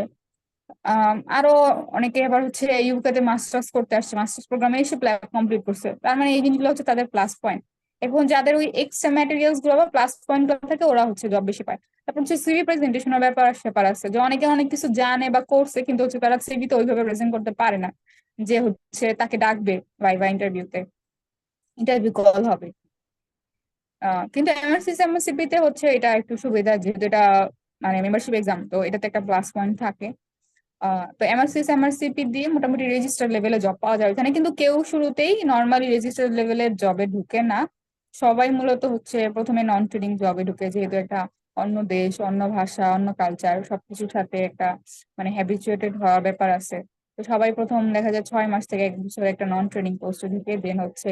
আরো অনেকে আবার হচ্ছে ইউকে তে মাস্টার্স করতে আসছে, মাস্টার্স প্রোগ্রামে এসে কমপ্লিট করছে, তার মানে এই জিনিসগুলো হচ্ছে তাদের প্লাস পয়েন্ট। এখন যাদের ওই এক্সট্রা ম্যাটেরিয়ালস গুলো বা প্লাস পয়েন্ট গুলো থাকে ওরা হচ্ছে জব বেশি পায়। তারপর হচ্ছে সিভি প্রেজেন্টেশনের ব্যাপার আছে, যে অনেকে অনেক কিছু জানে বা করছে কিন্তু হচ্ছে তারা সিভি তো ওইভাবে প্রেজেন্ট করতে পারে না, যে হচ্ছে তাকে ডাকবে ভাইভা ইন্টারভিউতে, ইন্টারভিউ কল হবে। কিন্তু এমএসসি তে হচ্ছে এটা একটু সুবিধা, যেহেতু এটা মানে মেম্বারশিপ এক্সাম, তো এটাতে একটা প্লাস পয়েন্ট থাকে। তো এমআরসিপি দিয়ে মোটামুটি রেজিস্টার লেভেলে জব পাওয়া যায় এখানে, কিন্তু কেউ শুরুতেই নর্মালি রেজিস্টার লেভেলের জবে ঢুকে না। সবাই মূলত হচ্ছে প্রথমে নন ট্রেডিং জবে ঢুকে, যেহেতু একটা অন্য দেশ, অন্য ভাষা, অন্য কালচার, সবকিছুর সাথে একটা মানে হ্যাবিচুয়েটেড হওয়ার ব্যাপার আছে। তো সবাই প্রথম দেখা যায় 6 মাস থেকে 1 বছর একটা নন ট্রেনিং পোস্টে ঢুকে, দেন হচ্ছে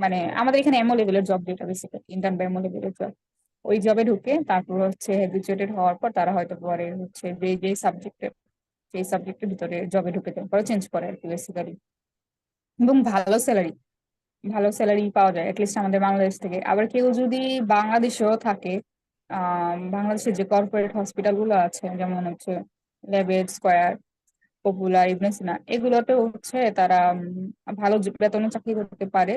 মানে আমাদের এখানে এমও লেভেলের জব, যেটা বেসিক্যালি ইন্টার্ন বা এমও লেভেলের জব, ওই জবে ঢুকে তারপর হচ্ছে হ্যাবিচুয়েটেড হওয়ার পর তারা হয়তো পরে হচ্ছে যে যে সাবজেক্টে, সেই সাবজেক্টের ভিতরে জবে ঢুকে যায়, পরে চেঞ্জ করে আর কি বেসিক্যালি। এবং ভালো স্যালারি, ভালো স্যালারি পাওয়া যায় অ্যাটলিস্ট আমাদের বাংলাদেশ থেকে। আবার কেউ যদি বাংলাদেশেও থাকে, বাংলাদেশের যে কর্পোরেট হসপিটাল গুলো আছে যেমন হচ্ছে লেবেড স্কয়ার, পপুলার, ইবনে সিনা, এগুলোতে হচ্ছে তারা ভালো বেতনে চাকরি করতে পারে।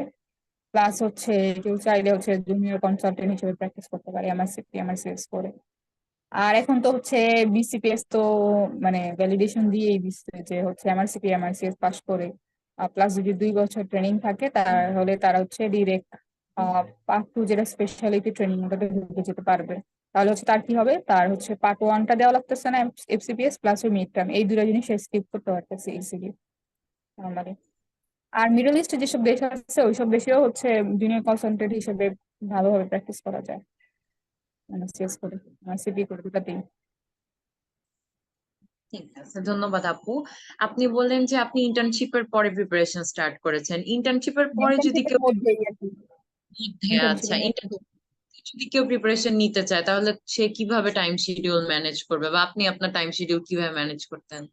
প্লাস হচ্ছে কেউ চাইলে হচ্ছে জুনিয়র কনসালটেন্ট হিসেবে প্র্যাকটিস করতে পারে এমআরসিএস করে। আর এখন তো হচ্ছে বিসিপিএস তো মানে ভ্যালিডেশন দিয়েই দিচ্ছে যে হচ্ছে এমআরসিপি এমআরসিএস পাস করে প্লাস যদি 2 বছর ট্রেনিং থাকে তাহলে তারা হচ্ছে ডিরেক্ট পার্ট টু যেটা স্পেশালিটি ট্রেনিং ওটাতে ঢুকে যেতে পারবে। তাহলে হচ্ছে তার কি হবে, তার হচ্ছে পার্ট ওয়ানটা দেওয়া লাগতেছে না এফসিপিএস প্লাস ওই মিড টার্ম, এই দুটো জিনিস স্কিপ করতে পারতেছে ইজিলি আমাদের। আর মিডল ইস্টে যেসব দেশ আছে ওইসব দেশেও হচ্ছে জুনিয়র কনসালটেন্ট হিসেবে ভালোভাবে প্র্যাকটিস করা যায়, মানে সিএস করে সিপি করে দুটাতেই। ঠিক আছে, ধন্যবাদ আপু। আপনি বললেন যে আপনি ইন্টার্নশিপের পরে প্রিপারেশন স্টার্ট করেছেন। ইন্টার্নশিপের পরে যদি ইন্টার্নশিপের কেউ মধ্যেই আর কি, আচ্ছা, ইন্টার্নশিপের মধ্যে। যদি কেউ প্রিপারেশন নিতে চায় তাহলে সে কিভাবে টাইম শিডিউল ম্যানেজ করবে, বা আপনি আপনার টাইম শিডিউল কিভাবে ম্যানেজ করতেন?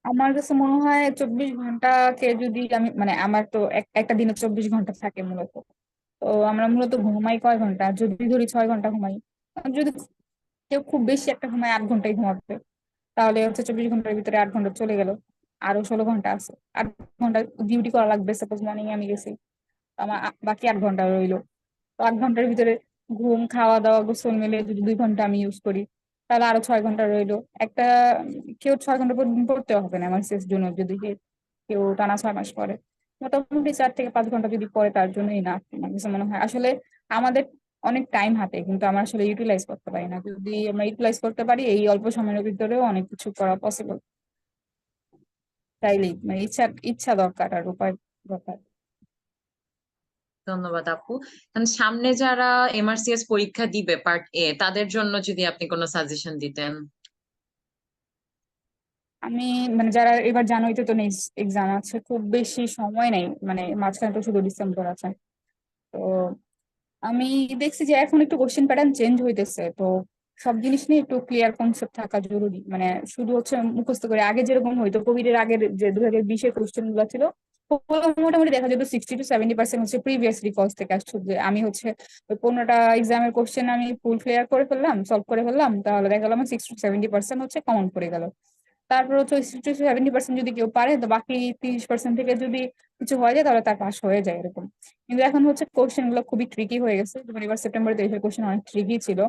আমার কাছে মনে হয় 24 ঘন্টাকে যদি আমি মানে আমার তো একটা দিনে 24 ঘন্টা থাকে মূলত। তো আমরা মূলত ঘুমাই কয় ঘন্টা, যদি ধরি 6 ঘন্টা ঘুমাই, আর যদি কেউ খুব বেশি একটা ঘুমায় 8 ঘন্টাই ঘুমাবে, তাহলে হচ্ছে 24 ঘন্টার ভিতরে 8 ঘন্টা চলে গেল, আরো 16 ঘন্টা আছে। 8 ঘন্টা ডিউটি করা লাগবে, সাপোজ মর্নিং আমি গেছি, আমার বাকি 8 ঘন্টা রইলো। তো 8 ঘন্টার ভিতরে ঘুম খাওয়া দাওয়া গোসল মিলে যদি 2 ঘন্টা আমি ইউজ করি, তাহলে আরো 6 ঘন্টা রইলো। একটা কেউ 6 ঘন্টা প্রতিদিন পড়তে হবে না আমার শেষ জন্য, যদি কেউ টানা 6 মাস পরে মোটামুটি 4 থেকে 5 ঘন্টা যদি পড়ে তার জন্যই না। আমার কাছে মনে হয় আসলে আমাদের অনেক টাইম হাতে, কিন্তু আমরা আসলে ইউটিলাইজ করতে পারি না। যদি আমরা ইউটিলাইজ করতে পারি এই অল্প সময়ের ভিতরেও অনেক কিছু করা পসিবল, চাইলেই মানে ইচ্ছা ইচ্ছা দরকার আর উপায় দরকার। ধন্যবাদ আপু। কারণ সামনে যারা এমআরসিএস পরীক্ষা দিবে পার্ট এ, তাদের জন্য যদি আপনি কোনো সাজেশন দিতেন। আমি মানে যারা এবার জানুয়ারিতে তো এক্সাম আছে, খুব বেশি সময় নেই, মানে মাঝখানে তো শুধু ডিসেম্বর আছে। তো আমি দেখছি যে এখন একটু কোশ্চেন প্যাটার্ন চেঞ্জ হইতেছে, তো সব জিনিস নিয়ে একটু ক্লিয়ার কনসেপ্ট থাকা জরুরি। মানে শুধু হচ্ছে মুখস্থ করে, আগে যেরকম হইতো কোভিড এর আগের যে 2020-এর কোশ্চেন গুলো ছিল, ওগুলো মোটামুটি দেখা যেত 60 to 70% হচ্ছে প্রিভিয়াস রিকলস থেকে আসছে। যে আমি হচ্ছে ওই 15টা এক্সামের কোশ্চেন আমি ফুল ক্লিয়ার করে ফেললাম, সলভ করে ফেললাম, তাহলে দেখা গেল আমার 60 to 70% হচ্ছে কমন পড়ে গেল। তারপর হচ্ছে 60 to 70% যদি কেউ পারে, তো বাকি 30% থেকে যদি কিছু হয়ে যায় তাহলে তার পাস হয়ে যায় এরকম। কিন্তু এখন হচ্ছে কোশ্চেন গুলো খুবই ট্রিকি হয়ে গেছে, যেমন এবার সেপ্টেম্বরে 23-এর কোশ্চেন অনেক ট্রিকি ছিল।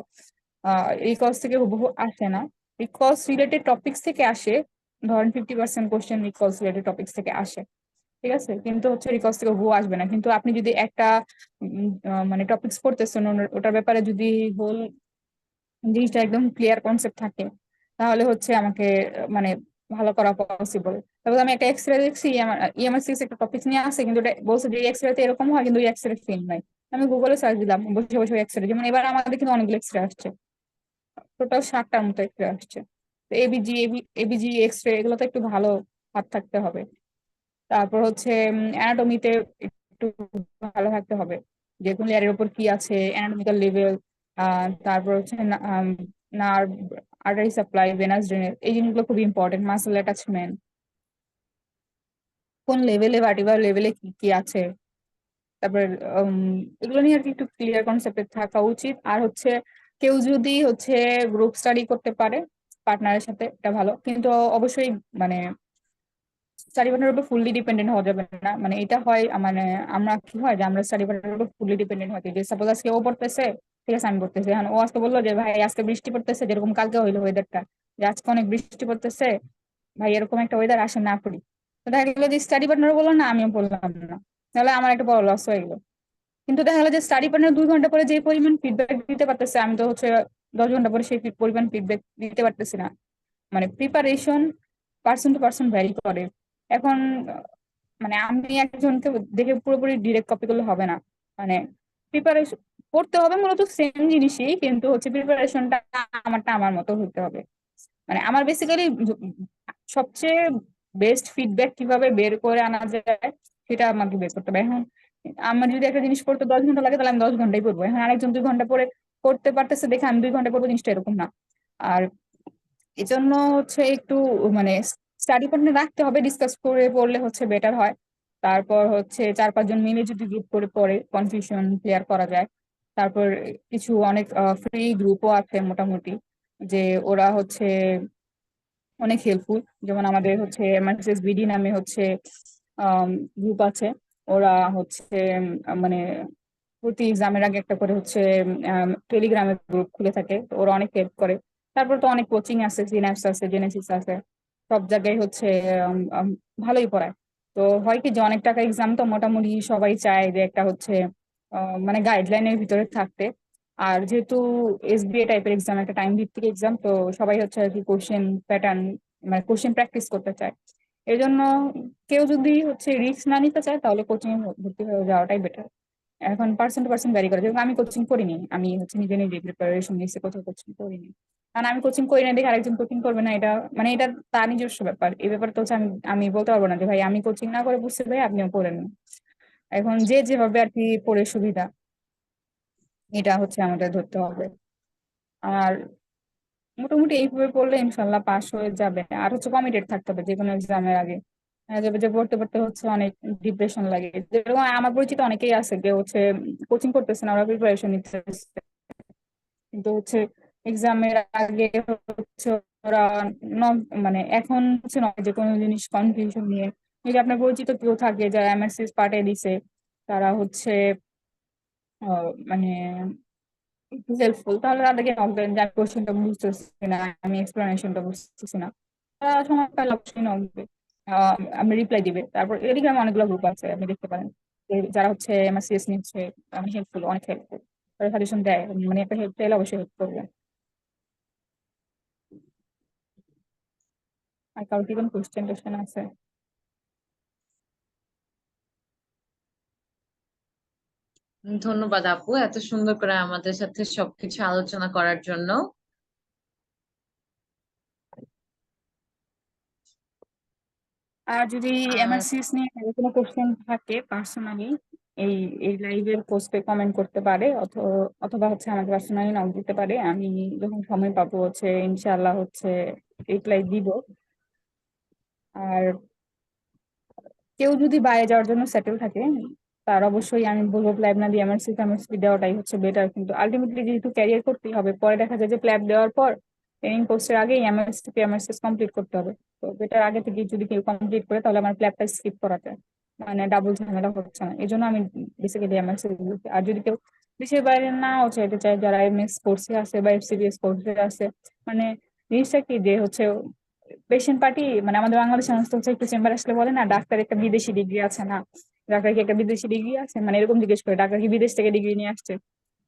রিকস থেকে হুবহু আসে না, রিকস রিলেটেড টপিক্স থেকে আসে। ধরেন 50% কোশ্চেন রিকস রিলেটেড টপিক্স থেকে আসে, ঠিক আছে, কিন্তু হচ্ছে রিকস থেকে হুবহু আসবে না। কিন্তু আপনি যদি একটা মানে টপিক্স পড়তেছেন, ওটার ব্যাপারে যদি হোল জিনিসটা একদম ক্লিয়ার কনসেপ্ট থাকে, তাহলে হচ্ছে আমাকে মানে ভালো করা পসিবল। তারপর আমি একটা এক্সরে দেখছি, আমার ইএমআর 6 একটা টপিক নিয়ে আসে, কিন্তু ওটা বলছে যে এক্সরে তে এরকম হয়, কিন্তু ওই এক্সরে ফিল্ম নাই। আমি গুগলে সার্চ দিলাম, বসে বসে এক্সরে, যেমন এবার আমাদের কিন্তু অনেকগুলো এক্সরে আসছে, টোটাল 7টার মতো এক্সরে আসছে। তো এবিজি এবিজি এক্সরে এগুলো তো একটু ভালো হাত থাকতে হবে। তারপর হচ্ছে অ্যানাটমিতে একটু ভালো থাকতে হবে, যে কোন লেয়ারের উপর কি আছে, অ্যানাটমিক্যাল লেভেল। তারপর হচ্ছে nerve, artery supply, venous drainage, এই জিনিসগুলো খুব ইম্পর্টেন্ট। মাসল অ্যাটাচমেন্ট, কোন লেভেলে ভার্টিব্রাল লেভেলে কি কি আছে। তারপর উম, এগুলো নিয়ে আর কি একটু ক্লিয়ার কনসেপ্টে থাকা উচিত। আর হচ্ছে কেউ যদি হচ্ছে গ্রুপ স্টাডি করতে পারে পার্টনারের সাথে, এটা ভালো, কিন্তু অবশ্যই মানে স্টাডি পার্টনার উপর ফুললি ডিপেন্ডেন্ট হওয়া যাবে না। মানে এটা হয় মানে আমরা কি হয় যে আমরা স্টাডি পার্টনার উপর ফুললি ডিপেন্ডেন্ট হই, যে সাপোজ আজকে ও পড়তেছে, ঠিক আছে আমি পড়তেছি, এখন ও আজকে বললো যে ভাই আজকে বৃষ্টি পড়তেছে, যেরকম কালকে হইলো ওয়েদারটা, যে আজকে অনেক বৃষ্টি পড়তেছে, ভাই এরকম একটা ওয়েদার আসে না করি। তো দেখা গেলো যে স্টাডি পার্টনার বললো না, আমিও বললাম না, তাহলে আমার একটা বড় লস হয়ে গেলো। কিন্তু দেখা গেলো যে স্টাডি পার্টনার 2 ঘন্টা পরে যে পরিমাণ ফিডব্যাক দিতে পারতেছে, আমি তো হচ্ছে 10 ঘন্টা পরে সেই পরিমাণ ফিডব্যাক দিতে পারতেছি না। মানে preparation person to person vary করে। এখন মানে আমি একজনকে দেখে পুরোপুরি ডিরেক্ট কপি করলে হবে না। মানে প্রিপারেশন করতে হবে মূলত সেম জিনিসই, কিন্তু হচ্ছে প্রিপারেশনটা আমারটা আমার মতো হতে হবে। মানে আমার বেসিক্যালি সবচেয়ে বেস্ট ফিডব্যাক কিভাবে বের করে আনা যায় সেটা আমাকে বের করতে হবে। এখন আমার যদি একটা জিনিস পড়তে 10 ঘন্টা লাগে, তাহলে আমি 10 ঘন্টাই পড়বো। এখন আরেকজন 2 ঘন্টা পরে করতে পারতেছে দেখে আমি 2 ঘন্টা পড়বো, জিনিসটা এরকম না। আর এজন্য হচ্ছে একটু মানে স্টাডি পার্টনার রাখতে হবে, ডিসকাস করে পড়লে হচ্ছে বেটার হয়। তারপর হচ্ছে 4-5 জন মিলে যদি গ্রুপ করে পড়ে কনফিউশন ক্লিয়ার করা যায়। তারপর কিছু অনেক ফ্রি গ্রুপও আছে মোটামুটি, যে ওরা হচ্ছে অনেক হেল্পফুল। যেমন আমাদের হচ্ছে এমআরসিএস বিডি নামে হচ্ছে গ্রুপ আছে, ওরা হচ্ছে মানে প্রতি এক্সামের আগে একটা করে হচ্ছে টেলিগ্রামের গ্রুপ খুলে থাকে, তো ওরা অনেক হেল্প করে। তারপর তো অনেক কোচিং আছে, সিনাপস আছে, জেনেসিস আছে, সব জায়গায় হচ্ছে উম, উম, ভালোই পড়ায়। তো হয় কি যে অনেক টাকা এক্সাম, তো মোটামুটি সবাই চায় যে একটা হচ্ছে মানে গাইডলাইনের ভিতরে থাকতে। আর যেহেতু এসবিএ টাইপের এক্সাম, একটা টাইম ভিত্তিক এক্সাম, তো সবাই হচ্ছে আর কি কোশ্চেন প্যাটার্ন মানে কোশ্চেন প্র্যাকটিস করতে চায়। এই জন্য কেউ যদি হচ্ছে রিস্ক না নিতে চায় তাহলে কোচিং ভর্তি হয়ে যাওয়াটাই বেটার। এখন পার্সন টু পার্সন ভ্যারি করে, যেমন আমি কোচিং করিনি, আমি হচ্ছে নিজে নিজে প্রিপারেশন নিচ্ছি, কোথাও কোচিং করিনি। কারণ আমি কোচিং করি না দেখে আরেকজন কোচিং করবে না, এটা মানে এটা তার নিজস্ব ব্যাপার। এই ব্যাপারটা হচ্ছে আমি আমি বলতে পারবো না যে ভাই আমি কোচিং না করে বুঝছি ভাই আপনিও করেন না। এখন যে যেভাবে আর কি পড়ে সুবিধা, এটা হচ্ছে আমাদের ধরতে হবে। আর মোটামুটি এইভাবে পড়লে ইনশাল্লাহ পাস হয়ে যাবে। আর হচ্ছে কমিটেড থাকতে হবে যে কোনো এক্সামের আগে। যাবে যে পড়তে পড়তে হচ্ছে অনেক ডিপ্রেশন লাগে, যেরকম আমার পরিচিত অনেকেই আছে যে হচ্ছে কোচিং করতেছে না, ওরা প্রিপারেশন নিতেছে, কিন্তু হচ্ছে এক্সামের আগে হচ্ছে ওরা মানে এখন হচ্ছে নয় যে কোনো জিনিস কনফিউশন নিয়ে। যদি আপনার পরিচিত কেউ থাকে যারা এমএসসি পার্টে দিছে, তারা হচ্ছে মানে একটু হেল্পফুল, তাহলে তাদেরকে নক দেন যে আমি কোশ্চেনটা বুঝতেছি না, আমি এক্সপ্লেনেশনটা বুঝতেছি না, তারা সময় পেলে অবশ্যই নক দিবে। আমি রিপ্লাই দিবে। তারপর টেলিগ্রামে অনেকগুলো গ্রুপ আছে, আপনি দেখতে পারেন যারা হচ্ছে এমএসসিএস নিচ্ছে, আমি হেল্পফুল, অনেক হেল্পফুল, তারা সাজেশন দেয়, মানে একটা হেল্প চাইলে অবশ্যই হেল্প করবে। আর কারো কি কোনো কোশ্চেন টোশ্চেন আছে? ধন্যবাদ আপু এত সুন্দর করে আমাদের সাথে সবকিছু আলোচনা করার জন্য। আর যদি আর এমআরসিএস নিয়ে কারো কোনো কোশ্চেন থাকে পার্সোনালি, এই এই লাইভের পোস্টে কমেন্ট করতে পারে, অথবা হচ্ছে আমাকে পার্সোনালি নক দিতে পারে। আমি যখন সময় পাবো হচ্ছে ইনশাআল্লাহ হচ্ছে রিপ্লাই দিব। আর কেউ যদি বাইরে যাওয়ার জন্য সেটেল থাকে, তার অবশ্যই আমি বলবো প্ল্যাব না দিয়ে এমএসসি দেওয়াটাই হচ্ছে বেটার। কিন্তু আলটিমেটলি যেহেতু ক্যারিয়ার করতেই হবে, পরে দেখা যায় যে প্ল্যাব দেওয়ার পর ট্রেনিং কোর্সের আগেই এমএসসি কমপ্লিট করতে হবে। তো বেটার আগে থেকে যদি কেউ কমপ্লিট করে তাহলে আমার প্ল্যাবটা স্কিপ করা যায়, মানে ডাবল ঝামেলা হচ্ছে না। এই জন্য আমি বেসিক্যালি এমএসসি। আর যদি কেউ দেশের বাইরে নাও চাইতে চায়, যারা এমএস কোর্সে আছে বা এফসিবিএস কোর্সে আছে, মানে জিনিসটা কি যে হচ্ছে পেশেন্ট পার্টি, মানে আমাদের বাংলাদেশের মানুষ তো হচ্ছে একটু চেম্বার আসলে বলে না ডাক্তার একটা বিদেশি ডিগ্রি আছে না, ডাক্তার কি একটা বিদেশি ডিগ্রি আছে, মানে এরকম জিজ্ঞেস করে ডাক্তার কি বিদেশ থেকে ডিগ্রি নিয়ে আসছে।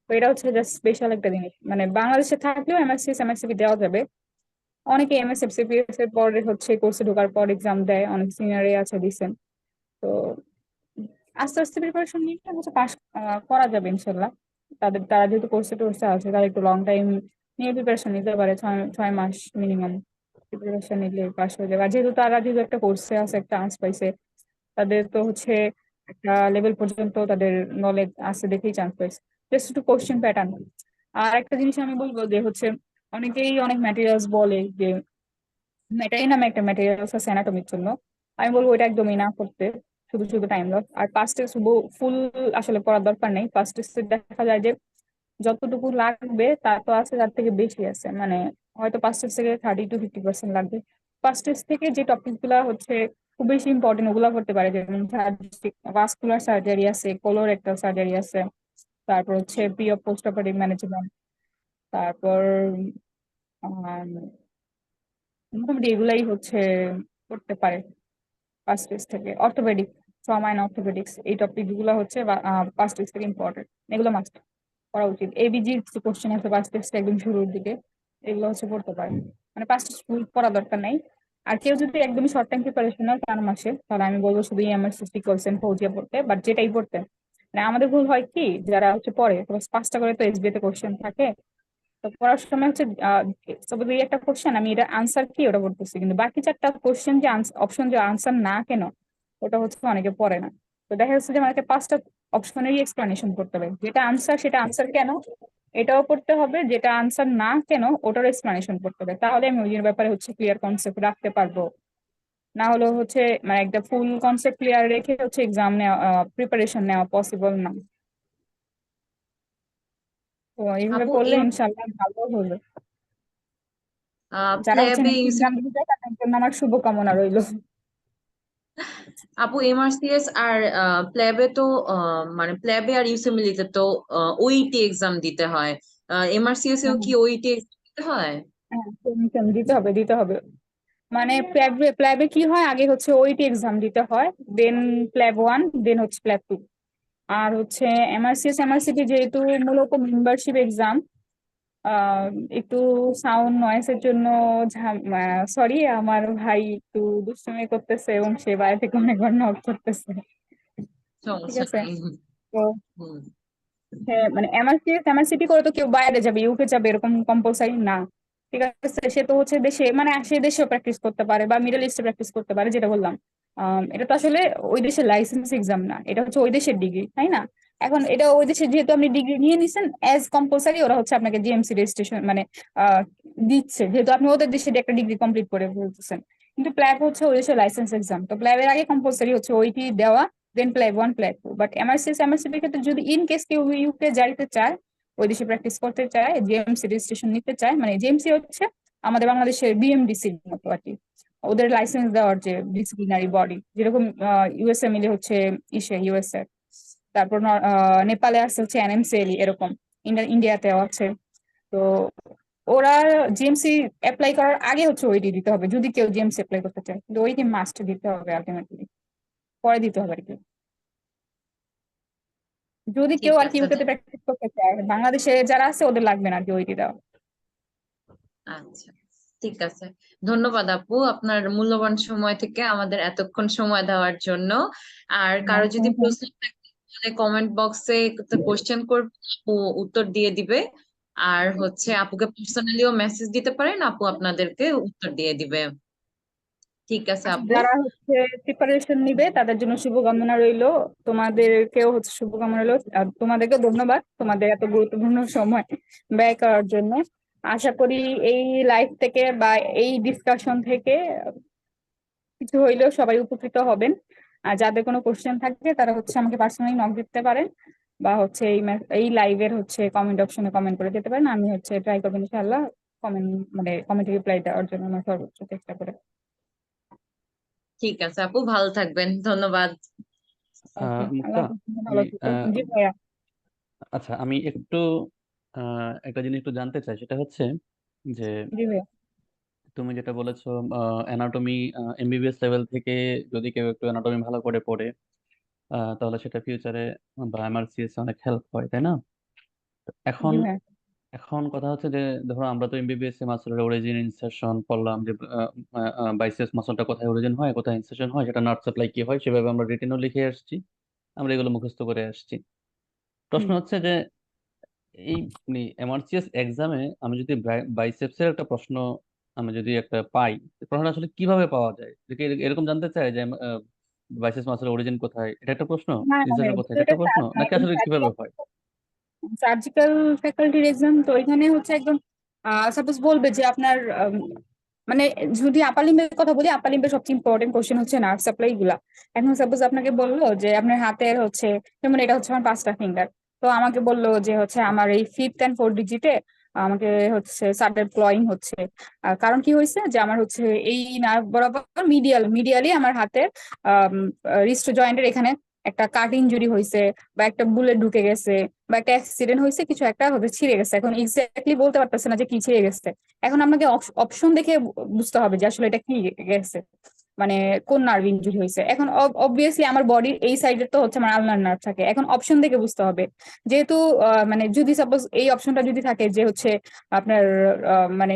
তো এটা হচ্ছে জাস্ট স্পেশাল একটা জিনিস, মানে বাংলাদেশে থাকলেও এমএসসি এমএসসি দেওয়া যাবে। অনেকে এমএসএফসিপিএস এর পরে হচ্ছে কোর্সে ঢোকার পর এক্সাম দেয়, অনেক সিনিয়রে আছে দিচ্ছেন। তো আস্তে আস্তে প্রিপারেশন নিয়ে হচ্ছে পাস করা যাবে ইনশাল্লাহ। তারা যেহেতু কোর্সে টোর্সে আছে, তারা একটু লং টাইম নিয়ে প্রিপারেশন নিতে পারে, 6 মাস মিনিমাম প্রিপারেশন নিলে পাস হয়ে যাবে। আর যেহেতু একটা কোর্সে আছে, একটা চান্স পাইছে, তাদের তো হচ্ছে একটা লেভেল পর্যন্ত তাদের নলেজ আছে দেখেই চান্স পাইছে। জাস্ট একটু কোশ্চেন প্যাটার্ন। আর একটা জিনিস আমি বলবো যে হচ্ছে অনেকেই অনেক ম্যাটেরিয়ালস বলে যে মেটাই নামে একটা ম্যাটেরিয়ালস আছে অ্যানাটমির জন্য, আমি বলবো এটা একদমই না করতে, শুধু শুধু টাইম লস। আর ফার্স্ট টেস্ট ফুল আসলে পড়ার দরকার নেই। ফার্স্ট টেস্টে দেখা যায় যে যতটুকু লাগবে তা তো আছে, তার থেকে বেশি আছে, মানে হয়তো ফার্স্ট টেস্ট থেকে 30 to 50% লাগবে। ফার্স্ট টেস্ট থেকে যে টপিক গুলা হচ্ছে খুব বেশি ইম্পর্টেন্ট ওগুলা করতে পারে, যেমন ভাস্কুলার সার্জারি আছে, কোলোরেক্টাল সার্জারি আছে, তারপর হচ্ছে প্রি ও পোস্ট অপারেটিভ ম্যানেজমেন্ট, তারপর মোটামুটি এগুলাই হচ্ছে করতে পারে। ফার্স্ট টেস্ট থেকে অর্থোপেডিক, ট্রমা এন্ড অর্থোপেডিক্স, এই টপিক গুলো হচ্ছে ফার্স্ট টেস্ট থেকে ইম্পর্টেন্ট, এগুলো মাস্ট পড়া উচিত। এবিজি কোশ্চেন আছে ফার্স্ট টেস্ট একদম শুরুর দিকে, এগুলো হচ্ছে পড়তে পারে, মানে ফার্স্ট ফুল পড়া দরকার নাই। আর কেউ যদি একদমই শর্ট টাইম প্রিপারেশন হয় 4 মাসে, তাহলে আমি বলবো শুধু এমএসসি কোর্সেন ফৌজিয়া পড়তে, বাট যেটাই পড়তে। মানে আমাদের ভুল হয় কি, যারা হচ্ছে পড়ে 5টা করে তো এসবিএ তে কোশ্চেন থাকে, তো পড়ার সময় হচ্ছে সাপোজ এই একটা কোশ্চেন, আমি এটা আনসার কি ওটা পড়তেছি, কিন্তু বাকি 4টা কোশ্চেন যে অপশন যে আনসার না কেন, ওটা হচ্ছে অনেকে পড়ে না। তো দেখা যাচ্ছে যে আমাকে 5টা অপশনেরই এক্সপ্লানেশন করতে হবে, যেটা আনসার সেটা আনসার কেন এটাও পড়তে হবে, যেটা আনসার না কেন ওটার এক্সপ্লানেশন করতে হবে, তাহলে আমি ওই ব্যাপারে হচ্ছে ক্লিয়ার কনসেপ্ট রাখতে পারবো। না হলে হচ্ছে মানে একটা ফুল কনসেপ্ট ক্লিয়ার রেখে হচ্ছে এক্সাম নেওয়া, প্রিপারেশন নেওয়া পসিবল না। তো এইভাবে আপু পড়লে ইনশাল্লাহ ভালো হবে। যারা হচ্ছে প্ল্যাবে নেক্সট এক্সাম দিতে চায় তাদের জন্য আমার শুভকামনা রইলো। আপু এমআরসিএস আর প্ল্যাবে তো মানে প্ল্যাবে আর ইউসিএমএলই তো ওইটি এক্সাম দিতে হয়। এমআরসিএস এও কি ওইটি এক্সাম দিতে হয়? হ্যাঁ, সেম দিতে হবে দিতে হবে। মানে প্ল্যাবে প্ল্যাবে কি হয়, আগে হচ্ছে ওইটি এক্সাম দিতে হয়, দেন প্ল্যাব 1, দেন হচ্ছে প্ল্যাব 2। আর হচ্ছে এমআরসিএস এমআরসিপি যেহেতু মূলত মেম্বারশিপ এক্সাম, আহ একটু সাউন্ড নয়েসের জন্য সরি, আমার ভাই একটু দুষ্টুমি করতেছে এবং সে বাইরে থেকে অনেকবার নক করতেছে। ঠিক সমস্যা আছে। নাই। তো হুম। হ্যাঁ, মানে এমআরসিএস এমআরসিপি করে তো কেউ বাইরে যাবে, ইউকে যাবে এরকম কম্পালসারি না। ঠিক আছে, সে তো হচ্ছে দেশে, মানে সে দেশেও প্র্যাকটিস করতে পারে বা মিডল ইস্টে প্র্যাকটিস করতে পারে, যেটা বললাম। এটা তো আসলে ওই দেশের লাইসেন্স এক্সাম না, এটা হচ্ছে ওই দেশের ডিগ্রি, তাই না? এখন এটা ওই দেশে যেহেতু আপনি ডিগ্রি নিয়ে নিছেন অ্যাজ কম্পালসারি, ওরা হচ্ছে আপনাকে জিএমসি রেজিস্ট্রেশন মানে আহ, দিচ্ছে, যেহেতু আপনি ওদের দেশে একটা ডিগ্রি কমপ্লিট করে বলতেছেন। কিন্তু প্ল্যাব হচ্ছে ওই দেশের লাইসেন্স এক্সাম, তো প্ল্যাবের আগে কম্পালসারি হচ্ছে ওইটি দেওয়া, দেন প্ল্যাব 1 প্ল্যাব 2। বাট এমআরসিএস এমআরসিপির ক্ষেত্রে যদি ইন কেস কেউ ইউকে যাইতে চায়, ওই দেশে প্র্যাকটিস করতে চায়, জিএমসি রেজিস্ট্রেশন নিতে চায়, মানে জিএমসি হচ্ছে আমাদের বাংলাদেশের বিএমডিসির মতো আর কি, ওদের লাইসেন্স দেওয়ার যে ডিসিপ্লিনারি বডি, যেরকম ইউএসএ মিলে হচ্ছে ইউএসএ, তারপর নেপালে আছে হচ্ছে এনএমসিএল, এরকম ইন্ডিয়াতেও আছে। তো ওরা জিএমসি অ্যাপ্লাই করার আগে হচ্ছে ওইটি দিতে হবে যদি কেউ জিএমসি অ্যাপ্লাই করতে চায়, কিন্তু ওইটি মাস্ট দিতে হবে আলটিমেটলি, পরে দিতে হবে আর কি। যদি কেউ ঠিক আর কি আছে। ইউকেতে প্র্যাকটিস করতে চায়, বাংলাদেশে যারা আছে ওদের লাগবে না আর কি ওইটি দেওয়া। আচ্ছা, ঠিক আছে। ধন্যবাদ আপু আপনার মূল্যবান সময় থেকে আমাদের এতক্ষণ সময় দেওয়ার জন্য। আর কারো যদি প্রশ্ন থাকে তাহলে কমেন্ট বক্সে কোশ্চেন করবে, আপু উত্তর দিয়ে দিবে। আর হচ্ছে আপুকে পার্সোনালিও মেসেজ দিতে পারেন, আপু আপনাদেরকে উত্তর দিয়ে দিবে। ঠিক আছে আচ্ছা, আপু। যারা হচ্ছে প্রিপারেশন নিবে তাদের জন্য শুভকামনা রইলো, তোমাদেরকেও হচ্ছে শুভকামনা রইলো, আর তোমাদেরকে ধন্যবাদ তোমাদের এত গুরুত্বপূর্ণ সময় ব্যয় করার জন্য। আশা করি এই লাইভ থেকে বা এই ডিসকাশন থেকে কিছু হইলেও সবাই উপকৃত হবেন। আর যাদের কোনো কোশ্চেন থাকবে তারা হচ্ছে আমাকে পার্সোনালি নক দিতে পারেন, বা হচ্ছে এই লাইভের হচ্ছে কমেন্ট অপশনে কমেন্ট করে দিতে পারেন, আমি হচ্ছে ট্রাই করবো ইনশাআল্লাহ কমেন্ট মানে কমেন্ট রিপ্লাই দেওয়ার জন্য আমার সর্বোচ্চ চেষ্টা করে। ঠিক আছে আপু, ভালো থাকবেন। ধন্যবাদ। ওকে, মুক্তা, আল্লাহ হাফেজ, ভালো আমি থেকো। জি ভাইয়া। আচ্ছা, আমি একটু একটা জিনিস একটু জানতে চাই, সেটা হচ্ছে যে জি ভাইয়া। তুমি যেটা বলেছো অ্যানাটমি এমবিবিএস লেভেল থেকে যদি কেউ একটু অ্যানাটমি ভালো করে পড়ে, তাহলে সেটা ফিউচারে বা এমআরসিএস অনেক হেল্প হয়, তাই না? তো এখন জি ভাইয়া। এখন কথা হচ্ছে যে ধরো আমরা তো এমবিবিএস এ মাসলের অরিজিন ইনসারশন পড়লাম, যে বাইসেপস মাসলটা কোথায় অরিজিন হয় কোথায় ইনসারশন হয়, সেটা নার্ভ সাপ্লাই কি হয়, সেভাবে আমরা রিটেনও লিখে আসছি, আমরা এগুলো মুখস্থ করে আসছি। প্রশ্ন হুম। হচ্ছে যে এই এমআরসিএস এক্সামে আমি যদি বাইসেপস এর একটা প্রশ্ন আমি যদি একটা পাই, প্রশ্নটা আসলে কিভাবে পাওয়া যায়, যে কি এরকম জানতে চাই যে বাইসেপস মাসলের অরিজিন কোথায়, এটা একটা প্রশ্ন, হ্যাঁ হ্যাঁ, ইনসার্শন কোথায়, তো এটা এটা একটা প্রশ্ন, নাকি আসলে কিভাবে হয়? সার্জিক্যাল ফ্যাকাল্টির এক্সাম, তো এখানে হচ্ছে একদম সাপোজ বলবে যে আপনার মানে যদি আপার লিম্বের কথা বলি, আপার লিম্বের সবচেয়ে ইম্পর্টেন্ট কোশ্চেন হচ্ছে নার্ভ সাপ্লাই গুলা। এখন সাপোজ আপনাকে বললো যে আপনার হাতের হচ্ছে, যেমন এটা হচ্ছে আমার 5টা ফিঙ্গার, তো আমাকে বললো যে হচ্ছে আমার এই 5th and 4th ডিজিটে আমাকে হচ্ছে সাডেন ক্লয়িং হচ্ছে। কারণ কি হয়েছে যে আমার হচ্ছে এই নার্ভ বরাবর মিডিয়ালি আমার হাতের রিস্ট জয়েন্টের এখানে একটা কাট ইনজুরি হয়েছে, বা একটা বুলেট ঢুকে গেছে, বা একটা অ্যাক্সিডেন্ট হয়েছে, কিছু একটা হতে ছিঁড়ে গেছে। এখন এক্স্যাক্টলি বলতে পারতেছে না যে কি ছিঁড়ে গেছে। এখন আপনাকে অপশন দেখে বুঝতে হবে যে আসলে এটা কি গেছে, মানে কোন নার্ভ ইনজুরি হয়েছে। এখন অবভিয়াসলি আমার বডির এই সাইডে তো হচ্ছে আমার আলনার নার্ভ থাকে, এখন অপশন দেখে বুঝতে হবে। যেহেতু মানে যদি সাপোজ এই অপশনটা যদি থাকে যে হচ্ছে আপনার মানে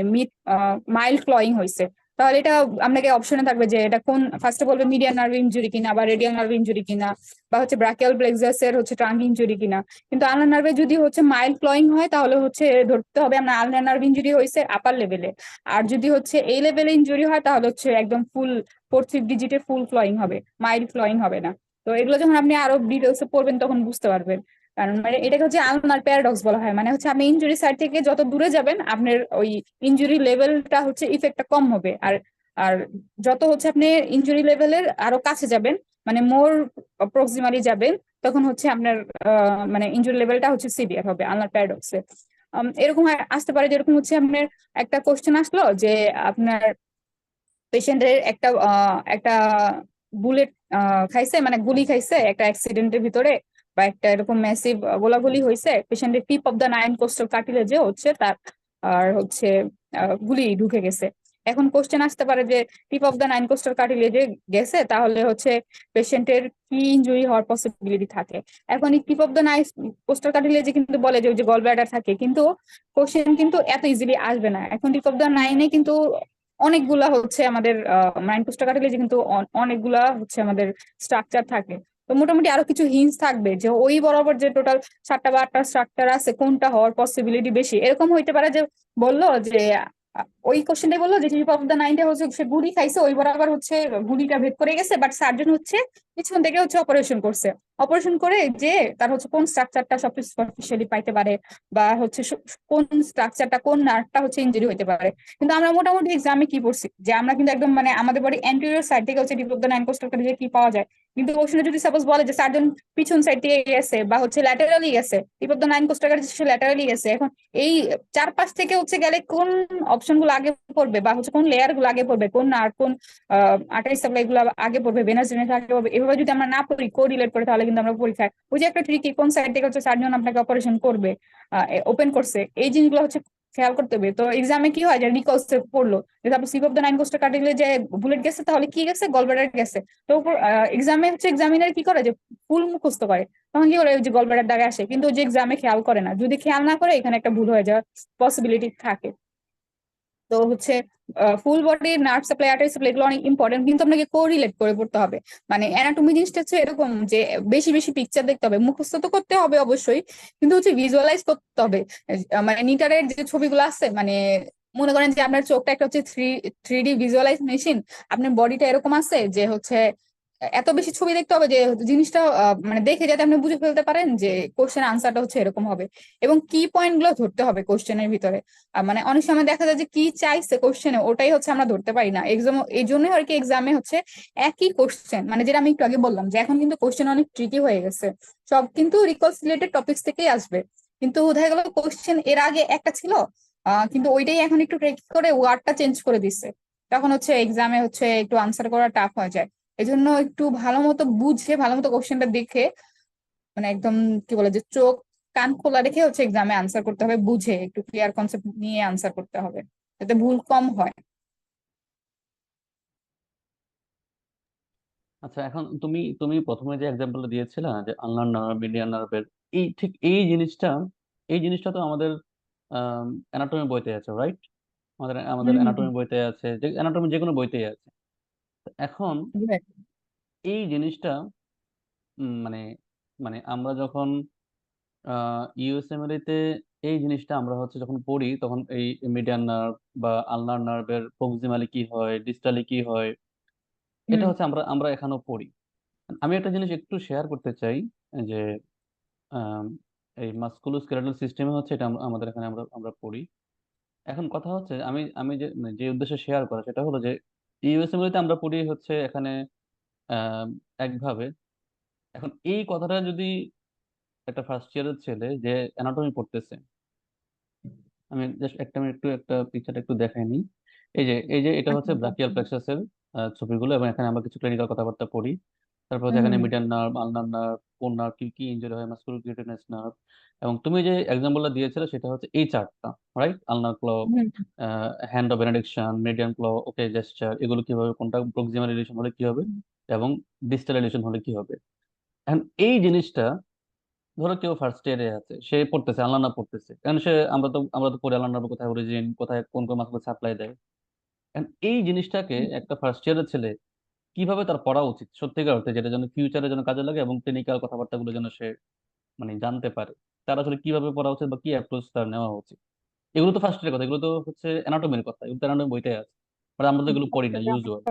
মাইল্ড ক্লয়িং হয়েছে, তাহলে এটা আপনাকে অপশনে থাকবে যে এটা কোন, ফার্স্টে বলবে মিডিয়ান নার্ভ ইনজুরি কিনা বা রেডিয়াল নার্ভ ইনজুরি কিনা, বা হচ্ছে ব্রাকিয়াল প্লেক্সাস এর হচ্ছে ট্রাঙ্ক ইনজুরি কিনা। কিন্তু আলনার নার্ভে যদি হচ্ছে মাইল্ড ক্লয়িং হয় তাহলে হচ্ছে ধরতে হবে আপনার আলনার নার্ভ ইনজুরি হয়েছে আপার লেভেলে। আর যদি হচ্ছে এই লেভেলে ইনজুরি হয় তাহলে হচ্ছে একদম ফুল 4th ডিজিটে ফুল ক্লয়িং হবে, মাইল্ড ক্লয়িং হবে না। তো এগুলো যখন আপনি আরো ডিটেলসে পড়বেন তখন বুঝতে পারবেন। কারণ মানে এটাকে হচ্ছে আলনার প্যারাডক্স বলা হয়, মানে হচ্ছে আপনি ইনজুরি সাইড থেকে যত দূরে যাবেন আপনার ওই ইনজুরি লেভেলটা হচ্ছে ইফেক্টটা কম হবে। আর আর যত হচ্ছে আপনি ইনজুরি লেভেলের আরো কাছে যাবেন, মানে মোর প্রক্সিমালি যাবেন, তখন হচ্ছে আপনার মানে ইনজুরি লেভেলটা হচ্ছে সিভিয়ার হবে আলনার প্যারাডক্সে। এরকম আসতে পারে, যেরকম হচ্ছে আপনার একটা কোশ্চেন আসলো যে আপনার পেশেন্টের একটা বুলেট খাইছে, মানে গুলি খাইছে একটা অ্যাক্সিডেন্টের ভিতরে, বা একটা এরকম ম্যাসিভ গোলাগুলি হয়েছে, পেশেন্টের tip of the nine costal কার্টিলেজে হচ্ছে তার আর হচ্ছে গুলি ঢুকে গেছে। এখন কোশ্চেন আসতে পারে যে tip of the nine costal কার্টিলেজে গেছে, তাহলে হচ্ছে পেশেন্টের কি ইনজুরি হওয়ার পসিবিলিটি থাকে। এখন এই tip of the nine costal কার্টিলেজে কিন্তু বলে যে ওই যে গল ব্লাডার থাকে, কিন্তু কোশ্চেন কিন্তু এত ইজিলি আসবে না। এখন টিপ অফ দা নাইনে কিন্তু অনেকগুলা হচ্ছে আমাদের নাইন কোস্টাল কার্টিলেজে কিন্তু অনেকগুলা হচ্ছে আমাদের স্ট্রাকচার থাকে। তো মোটামুটি আরো কিছু হিন্টস থাকবে যে ওই বরাবর যে টোটাল 7টা বা 8টা স্ট্রাকচার আছে কোনটা হওয়ার পসিবিলিটি বেশি। এরকম হইতে পারে যে বললো যে ওই কোশ্চেনটাই বললো যে টিপ অফ দা নাইনটা হচ্ছে সে গুলি খাইছে, ওই বরাবর হচ্ছে গুলিটা ভেদ করে গেছে, বাট সার্জন হচ্ছে পিছন থেকে হচ্ছে অপারেশন করছে। অপারেশন করে যে তার হচ্ছে কোন স্ট্রাকচারটা সবচেয়ে সুপারফিশিয়ালি পাইতে পারে, বা হচ্ছে কোন স্ট্রাকচারটা কোন নার্ভটা হচ্ছে ইনজুরি হইতে পারে। কিন্তু আমরা মোটামুটি এক্সামে কি পড়ছি যে আমরা কিন্তু একদম মানে আমাদের বডি অ্যান্টেরিয়র সাইড থেকে হচ্ছে tip of the nine costal কার্টিলেজে কি পাওয়া যায়। কিন্তু কোশ্চেনে যদি সাপোজ বলে যে সার্জন পিছন সাইড থেকে গেছে বা হচ্ছে ল্যাটারালি গেছে, tip of the nine costal কার্টিলেজে ল্যাটারালি গেছে, এখন এই চারপাশ থেকে হচ্ছে গেলে কোন অপশন গুলো আগে পড়বে, বা হচ্ছে কোন লেয়ার গুলো আগে পড়বে, কোন আর কোন আর্টারি সাপ্লাই গুলো আগে পড়বে, ভেনাস ড্রেনেজ আগে পড়বে, এভাবে যদি আমরা না পড়ি কোরিলেট করে, তাহলে কিন্তু আমরা পরীক্ষায় ওই যে একটা ট্রিকি কোন সাইড থেকে হচ্ছে সার্জন আপনাকে অপারেশন করবে, ওপেন করছে, এই জিনিসগুলো হচ্ছে খেয়াল করতে হবে। তো এক্সামে কি হয় যে রিকলসে পড়লো যে তারপর tip of the nine costal কার্টিলেজে যে বুলেট গেছে, তাহলে কি গেছে, গলব্লাডার গেছে। তো এক্সামে হচ্ছে এক্সামিনার কি করে যে ফুল মুখস্থ করে, তখন কি করে ওই যে গলব্লাডার দাগে আসে, কিন্তু ওই যে এক্সামে খেয়াল করে না। যদি খেয়াল না করে এখানে একটা ভুল হয়ে যাওয়ার পসিবিলিটি থাকে। তো হচ্ছে full body nerve supply artery supply এগুলো অনেক ইম্পর্টেন্ট, কিন্তু আপনাকে কোরিলেট করে পড়তে হবে। মানে অ্যানাটমি জিনিসটা হচ্ছে এরকম যে বেশি বেশি পিকচার দেখতে হবে, মুখস্থ তো করতে হবে অবশ্যই, কিন্তু হচ্ছে ভিজুয়ালাইজ করতে হবে। মানে নিটারের যে ছবিগুলো আছে, মানে মনে করেন যে আপনার চোখটা একটা হচ্ছে থ্রি ডি ভিজুয়ালাইজ মেশিন, আপনার বডিটা এরকম আছে যে হচ্ছে এত বেশি ছবি দেখতে হবে যে জিনিসটা মানে দেখে যাতে আপনি বুঝে ফেলতে পারেন যে কোশ্চেন আনসারটা হচ্ছে এরকম হবে। এবং কি পয়েন্ট গুলো ধরতে হবে কোশ্চেনের ভিতরে। মানে অনেক সময় দেখা যায় যে কি চাইছে কোশ্চেনে ওটাই হচ্ছে আমরা ধরতে পারি না। এক্সাম এই জন্যই আর কি এক্সামে হচ্ছে একই কোশ্চেন, মানে যেটা আমি একটু আগে বললাম যে এখন কিন্তু কোশ্চেন অনেক ট্রিকি হয়ে গেছে, সব কিন্তু রিকলস রিলেটেড টপিকস থেকেই আসবে, কিন্তু দেখা গেল কোশ্চেন এর আগে একটা ছিল, কিন্তু ওইটাই এখন একটু ট্রিকি করে ওয়ার্ডটা চেঞ্জ করে দিচ্ছে, তখন হচ্ছে এক্সামে হচ্ছে একটু আনসার করা টাফ হয়ে যায়। এই জন্য একটু ভালো মতো বুঝে ভালো মতো কোশ্চেনটা দেখে, মানে একদম কি বলে যে চোখ কান খোলা রেখে হচ্ছে এক্সামে আনসার করতে হবে, বুঝে একটু ক্লিয়ার কনসেপ্ট নিয়ে আনসার করতে হবে, যাতে ভুল কম হয়। আচ্ছা, এখন তুমি তুমি প্রথমে যে এক্সাম্পলটা দিয়েছিলে না, যে আনলার্ন নার্ভ, মিডিয়ান নার্ভের, ঠিক এই জিনিসটা তো আমাদের অ্যানাটমি বইতে আছে, রাইট? আমাদের আমাদের হম অ্যানাটমি বইতে আছে, যে অ্যানাটমি যে কোনো বইতেই আছে। এখন হম এই জিনিসটা মানে মানে আমরা যখন ইউএসএমএল তে এই জিনিসটা আমরা হচ্ছে যখন পড়ি, তখন এই মিডিয়ান নার্ভ বা আলনার নার্ভের প্রক্সিমালি কি হয়, ডিস্টালি কি হয়, এটা হম হচ্ছে আমরা আমরা এখানেও পড়ি। আমি একটা জিনিস একটু শেয়ার করতে চাই, যে আম, এই মাস্কুলোস্কেলেটাল সিস্টেমে হচ্ছে এটা আমাদের এখানে আমরা আমরা পড়ি। এখন কথা হচ্ছে, আমি আমি যে যে উদ্দেশ্যে শেয়ার করা সেটা হলো যে ইউএসএমএল তে আমরা পড়ি হচ্ছে এখানে আম, একভাবে। এখন এই কথাটা যদি একটা ফার্স্ট ইয়ারের ছেলে যে অ্যানাটমি পড়তেছে, আমি জাস্ট একটা পিকচারটা একটু দেখাই নিই। এই যে এটা হচ্ছে ব্রাকিয়াল প্লেক্সাসের ছবিগুলো, এবং এখানে আমরা কিছু ক্লিনিক্যাল কথাবার্তা পড়ি। তারপর হচ্ছে এখানে মিডিয়ান নার্ভ, আলনার নার্ভ, কোন নার্ভ কি কি ইনজুরি হয়, মাস্কুলোস্কেলেটাল নার্ভ। এবং তুমি যে এক্সাম্পলটা দিয়েছিলে সেটা হচ্ছে এই চারটা, right? Ulnar claw, hand of benediction, median claw, okay gesture, এগুলো কিভাবে, কোনটা প্রক্সিমাল রিলেশন হলে কি হবে, এবং ডিস্টাল রিলেশন হলে কি হবে। এখন এই জিনিসটা, ধরো কেউ ফার্স্ট ইয়ারে আছে, সে পড়তেছে আল্লাহ পড়তেছে, কারণ সে আমরা তো পড়ি আল্লাহ কোথায় অরিজিন, কোথায় কোন কোন মাসকে সাপ্লাই দেয়। এখন এই জিনিসটাকে একটা ফার্স্ট ইয়ারের ছেলে কিভাবে তার পড়া উচিত সত্যিকার অর্থে, যেটা যেন ফিউচারে যেন কাজে লাগে, এবং ক্লিনিক্যাল কথাবার্তাগুলো যেন সে মানে জানতে পারে, তার আসলে কিভাবে পড়া উচিত বা কি অ্যাপ্রোচ তার নেওয়া উচিত। এগুলো তো ফার্স্ট ইয়ারের কথা, এগুলো তো হচ্ছে অ্যানাটমির কথা, এগুলো তো অ্যানাটমি বইতে আছে, বাট আমরা তো এগুলো পড়ি না ইউজুয়াল।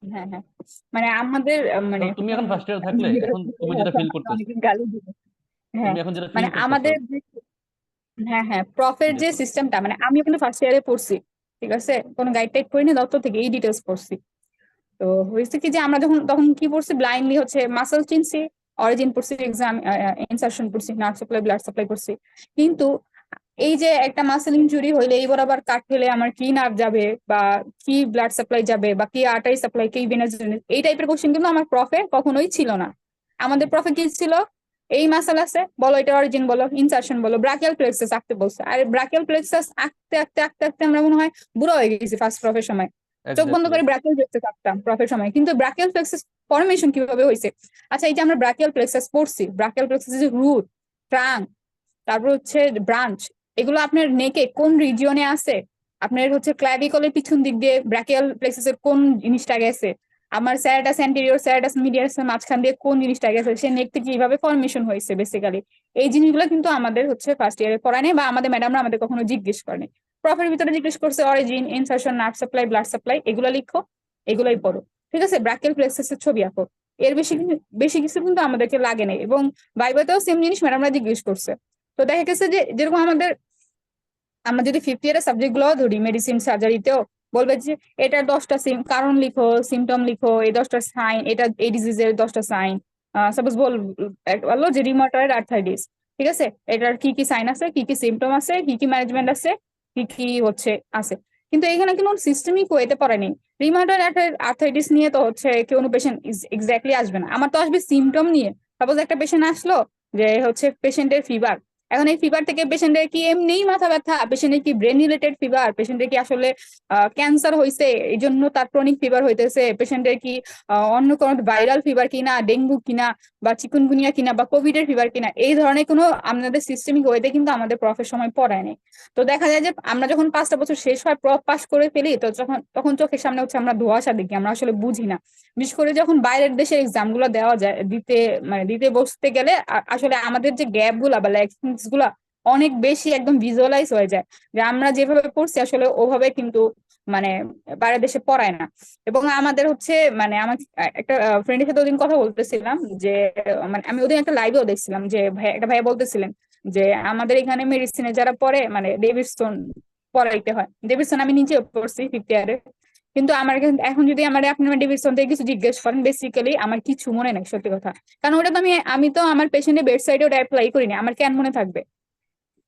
হ্যাঁ হ্যাঁ, মানে আমাদের মানে ধরো তুমি এখন ফার্স্ট ইয়ারে থাকলে, এখন তুমি যেটা ফিল করতেছো, অনেকে গালি দিবে। তুমি হ্যাঁ, এখন যেটা মানে ফিল করতেছো, আমাদের হ্যাঁ হ্যাঁ, প্রফের জি যে বলো। সিস্টেমটা, মানে আমিও কিন্তু ফার্স্ট ইয়ারে পড়ছি, ঠিক আছে, কোনো গাইড টাইড পড়িনি, দত্ত থেকে এই ডিটেলস পড়ছি। তো হয়েছে কি যে আমরা যখন তখন কি পড়ছি, ব্লাইন্ডলি হচ্ছে মাসল চিনছি, অরিজিন পড়ছি, এক্সাম ইনসারশন পড়ছি, নার্ভ সাপ্লাই, ব্লাড সাপ্লাই পড়ছি। কিন্তু এই যে একটা মাসেল ইনজুরি হইলে এই বরাবর কাট হলে আমার কি নার্ভ যাবে বা কি ব্লাড সাপ্লাই যাবে বা কি আর্টারি সাপ্লাই কি ভেনাস, এই টাইপের কোশ্চেন কিন্তু আমার প্রফে কখনোই ছিল না। আমাদের প্রফে কি ছিল, এই মাসেল আছে বলো, এটা অরিজিন বলো, ইনসারশন বলো, ব্রাকিয়াল প্লেক্সাস আঁকতে বলছে। আর ব্রাকিয়াল প্লেক্সাস আঁকতে আঁকতে আঁকতে আঁকতে আমরা মনে হয় বুড়ো হয়ে গেছি ফার্স্ট প্রফের সময়। চোখ বন্ধ এক্স্যাক্টলি। করে ব্রাকিয়াল প্লেক্সাস আঁকতাম প্রফের সময়, কিন্তু ব্রাকিয়াল প্লেক্সাস ফরমেশন কিভাবে হয়েছে। আচ্ছা, এই যে আমরা ব্রাকিয়াল প্লেক্সাস পড়ছি, ব্রাকিয়াল প্লেক্সাস রুট, ট্রাঙ্ক, তারপর হচ্ছে ব্রাঞ্চ, এগুলো আপনার নেকে কোন রিজিয়নে আছে, আপনার হচ্ছে ক্ল্যাভিকলের পিছন দিক দিয়ে ব্রাকিয়াল প্লেক্সাসের কোন জিনিসটা গেছে, আমার স্যারাটাস অ্যান্টেরিয়র স্যারাটাস মিডিয়াস মাঝখান দিয়ে কোন জিনিসটা গেছে, সে নেক থেকে কিভাবে ফরমেশন হয়েছে বেসিক্যালি, এই জিনিসগুলো কিন্তু আমাদের হচ্ছে ফার্স্ট ইয়ারে পড়ায় নেই বা আমাদের ম্যাডামরা আমাদের কখনো জিজ্ঞেস করেনি। প্রফের ভিতরে জিজ্ঞেস করছে origin, insertion, nerve supply, blood supply, এগুলো লিখো, এগুলোই পড়ো, ঠিক আছে, ব্রাকিয়াল প্লেক্সাসের ছবি আঁকো। এর বেশি কিছু কিন্তু আমাদেরকে লাগে নাই। এবং ভাইভাতেও সেম জিনিস ম্যাডামরা জিজ্ঞেস করছে। তো দেখা গেছে যে যেরকম আমরা যদি ফিফথ ইয়ারের সাবজেক্ট গুলো ধরি, মেডিসিন সার্জারিতেও বলবে যে এটার 10টা কারণ লিখো, সিমটম লিখো, এই 10টা সাইন, এটা এই ডিজিজের 10টা সাইন। সাপোজ বললো যে রিউমাটয়েড আর্থ্রাইটিস, ঠিক আছে, এটার কি কি সাইন আছে, কি কি সিমটম আছে, কি কি ম্যানেজমেন্ট আছে, কি কি হচ্ছে আছে। কিন্তু এখানে কিন্তু সিস্টেমিক ওয়েতে পড়ে নেই। রিউমাটয়েড আর্থ্রাইটিস নিয়ে তো হচ্ছে কেউ পেশেন্ট এক্স্যাক্টলি আসবে না, আমার তো আসবে সিমটম নিয়ে। সাপোজ একটা পেশেন্ট আসলো যে হচ্ছে পেশেন্টের ফিভার, এখন এই ফিভার থেকে পেশেন্টের কি এমনিই মাথা ব্যথা, পেশেন্টের কি ব্রেন রিলেটেড ফিভার, পেশেন্টের কি আসলে ক্যান্সার হয়েছে এই জন্য তার ক্রনিক ফিভার হইতেছে, পেশেন্টের কি অন্য কোনো ভাইরাল ফিভার কিনা, ডেঙ্গু কিনা বা চিকুনগুনিয়া কিনা বা কোভিড এর ফিভার কিনা, এই ধরনের কোনো আমাদের সিস্টেমিক ওয়েতে কিন্তু আমাদের প্রফের সময় পড়ায় নেই। তো দেখা যায় যে আমরা যখন 5টা বছর শেষ হয়, প্রফ পাস করে ফেলি, তো তখন চোখের সামনে হচ্ছে আমরা ধোঁয়াশা দেখি, আমরা আসলে বুঝি না। বিশেষ করে যখন বাইরের দেশে এক্সাম গুলো দেওয়া যায়, দিতে বসতে গেলে আসলে আমাদের যে গ্যাপ গুলা বা ল্যাকিংস গুলা অনেক বেশি একদম ভিজুয়ালাইজ হয়ে যায়, যে আমরা যেভাবে পড়ছি আসলে ওভাবে কিন্তু মানে বাইরের দেশে পড়ায় না। এবং আমাদের হচ্ছে আমার একটা ফ্রেন্ডের সাথে ওদিন কথা বলতেছিলাম যে আমি ওদিন একটা লাইভেও দেখছিলাম যে একটা ভাইয়া বলতেছিলেন যে আমাদের এখানে মেডিসিনে যারা পড়ে ডেভিডসন পড়াইতে হয়। ডেভিডসন আমি নিজেও পড়ছি ফিফথ ইয়ারে, কিন্তু এখন যদি আপনি আমার ডেভিডসন থেকে কিছু জিজ্ঞেস করেন, বেসিক্যালি আমার কিছু মনে নাই, সত্যি কথা। কারণ ওটা তো আমি তো আমার পেশেন্টের বেড সাইডে ওটা অ্যাপ্লাই করিনি, আমার কেন মনে থাকবে।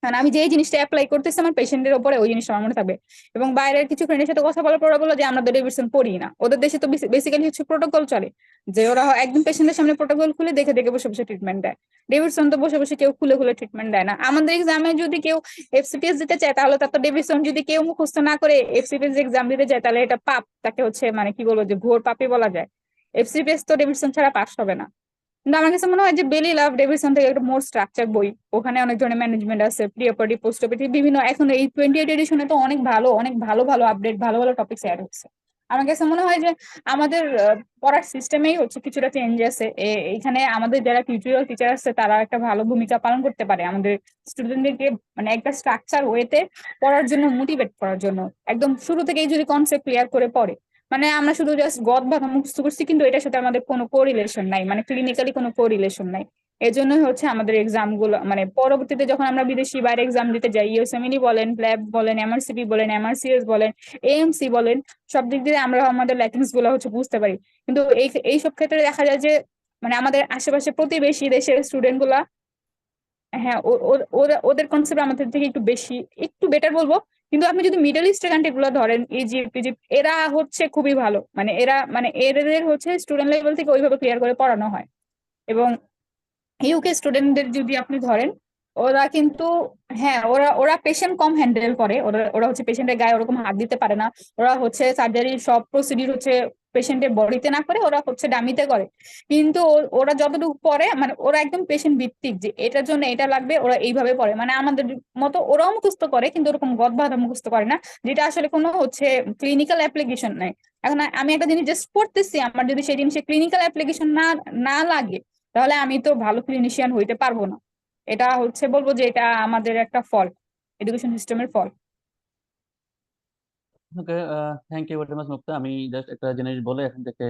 কারণ আমি যেই জিনিসটা অ্যাপ্লাই করতেছি আমার পেশেন্টের উপরে, ওই জিনিসটা আমার মনে থাকবে। এবং বাইরের কিছু ফ্রেন্ডের সাথে কথা বলার পর বলো যে আমরা তো ডেভিডসন পড়ি না, ওদের দেশে তো বেসিক্যালি হচ্ছে প্রোটোকল চলে, যে ওরা একদম পেশেন্টের সামনে প্রোটোকল খুলে দেখে দেখে বসে বসে ট্রিটমেন্ট দেয়। ডেভিডসন তো বসে বসে কেউ খুলে খুলে ট্রিটমেন্ট দেয় না। আমাদের এক্সামে যদি কেউ এফসিপিএস দিতে চায় তাহলে তার তো ডেভিডসন যদি কেউ মুখস্থ না করে এফসিপিএস এক্সাম দিতে যায় তাহলে এটা পাপ, তাকে হচ্ছে কি বলবো যে ঘোর পাপই বলা যায়। এফসিপিএস তো ডেভিডসন ছাড়া পাস হবে না। কিন্তু আমার কাছে মনে হয় যে বেলি লাভ ডেভিডসন থেকে একটা মোর স্ট্রাকচার বই, ওখানে অনেক ধরনের ম্যানেজমেন্ট আছে, প্রি অপারেটিভ পোস্ট অপারেটিভ বিভিন্ন, এখন এই 28 এডিশনে তো অনেক ভালো ভালো আপডেট, ভালো ভালো টপিকস অ্যাড হচ্ছে। আমার কাছে মনে হয় যে আমাদের পড়ার সিস্টেমেই হচ্ছে কিছুটা চেঞ্জ আছে। এইখানে আমাদের যারা টিউটোরিয়াল টিচার আছে তারা একটা ভালো ভূমিকা পালন করতে পারে আমাদের স্টুডেন্টদেরকে একটা স্ট্রাকচার ওয়েতে পড়ার জন্য, মোটিভেট করার জন্য। একদম শুরু থেকেই যদি কনসেপ্ট ক্লিয়ার করে পড়ে, আমরা শুধু জাস্ট গদ বাঁধা মুখস্থ করছি কিন্তু এটার সাথে আমাদের কোনো কোরিলেশন নাই, ক্লিনিক্যালি কোনো কোরিলেশন নাই। এই জন্যই হচ্ছে আমাদের এক্সাম গুলো পরবর্তীতে যখন আমরা বিদেশি বাইরে এক্সাম দিতে যাই, ইউএসএমএলই বলেন, ল্যাব বলেন, এমআরসিপি বলেন, এমআরসিএস বলেন, এএমসি বলেন, সব দিক দিয়ে আমরা আমাদের ল্যাকিংস গুলো হচ্ছে বুঝতে পারি। কিন্তু এই সব ক্ষেত্রে দেখা যায় যে আমাদের আশেপাশে প্রতিবেশী দেশের স্টুডেন্ট গুলা, হ্যাঁ, ওদের কনসেপ্ট আমাদের থেকে একটু বেটার বলবো। কিন্তু আপনি যদি মিডল ইস্টের কান্ট্রি গুলো ধরেন, ইজিপ্ট, এরা হচ্ছে খুবই ভালো, এরা এদের হচ্ছে স্টুডেন্ট লেভেল থেকে ওইভাবে ক্লিয়ার করে পড়ানো হয়। এবং ইউকে স্টুডেন্টদের যদি আপনি ধরেন, ওরা কিন্তু, হ্যাঁ, ওরা ওরা পেশেন্ট কম হ্যান্ডেল করে, ওরা ওরা হচ্ছে পেশেন্টের গায়ে ওরকম হাত দিতে পারে না। ওরা হচ্ছে সার্জারির সব প্রসিডিউর হচ্ছে পেশেন্টের বডিতে না করে ওরা হচ্ছে ডামিতে করে। কিন্তু ওরা যতটুকু পড়ে ওরা একদম পেশেন্ট ভিত্তিক, যে এটার জন্য এটা লাগবে, ওরা এইভাবে পড়ে। আমাদের মতো ওরাও মুখস্থ করে কিন্তু ওরকম গদ বাঁধা মুখস্থ করে না, যেটা আসলে কোনো হচ্ছে ক্লিনিক্যাল অ্যাপ্লিকেশন নাই। এখন আমি একটা জিনিস জাস্ট পড়তেছি, আমার যদি সেই জিনিসে ক্লিনিক্যাল অ্যাপ্লিকেশন না না লাগে, তাহলে আমি তো ভালো ক্লিনিশিয়ান হইতে পারবো না। এটা হচ্ছে বলবো যে এটা আমাদের একটা ফল্ট, এডুকেশন সিস্টেমের fault. Okay, thank you very much Mukta. আমি জাস্ট একটা জিনিস বলে এখান থেকে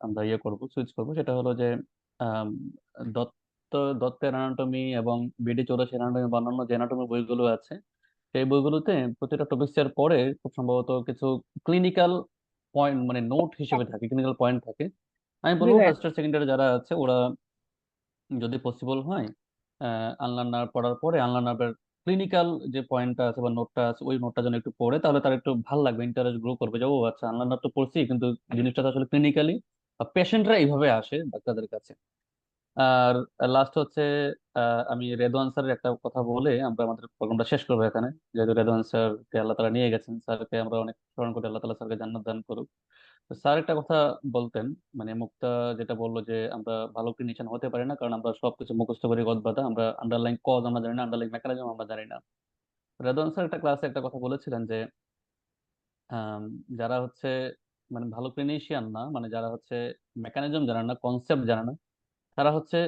আমরা সুইচ করবো, সেটা হলো যে আম, দত্ত দত্তের অ্যানাটমি এবং বিডি চৌরাশি অ্যানাটমি বা অন্যান্য যে অ্যানাটমি বইগুলো আছে, সেই বইগুলোতে প্রতিটা টপিক্স এর পরে খুব সম্ভবত কিছু ক্লিনিক্যাল পয়েন্ট নোট হিসেবে থাকে, ক্লিনিক্যাল পয়েন্ট থাকে। আমি জি বলবো ভাইয়া। ফার্স্ট ইয়ার সেকেন্ড ইয়ারে যারা আছে ওরা যদি পসিবল হয় আনলার্নার পড়ার পরে আনলার্নার ক্লিনিক্যাল যে পয়েন্টটা আছে বা নোটটা আছে ওই নোটটা যেন একটু পড়ে, তাহলে তার একটু ভালো লাগবে, ইন্টারেস্ট গ্রো করবে যে ও আচ্ছা আমরা তো পড়ছি কিন্তু জিনিসটা তো আসলে ক্লিনিক্যালি পেশেন্টরা এইভাবে আসে ডাক্তারদের কাছে। আর লাস্ট হচ্ছে আমি রেদওয়ান স্যারের একটা কথা বলে আমরা আমাদের প্রোগ্রামটা শেষ করবো এখানে। যেহেতু রেদওয়ান স্যারকে আল্লাহ তালা নিয়ে গেছেন, স্যারকে আমরা অনেক স্মরণ করি, আল্লাহ তালা স্যারকে জান্নাত দান করুক। তো স্যার একটা কথা বলতেন, মানে মুক্তা যেটা বললো যে আমরা ভালো ক্লিনিশিয়ান হতে পারি না কারণ আমরা সবকিছু মুখস্থ করি গদবাদা, আমরা আন্ডারলাইন কজ আমরা জানি না, আন্ডারলাইন মেকানিজম আমরা জানি না। রেদওয়ান স্যার একটা ক্লাসে একটা কথা বলেছিলেন যে আম, যারা হচ্ছে মানে ভালো ক্লিনিশিয়ান না, মানে যারা হচ্ছে মেকানিজম জানে না, কনসেপ্ট জানে না, তারা হচ্ছে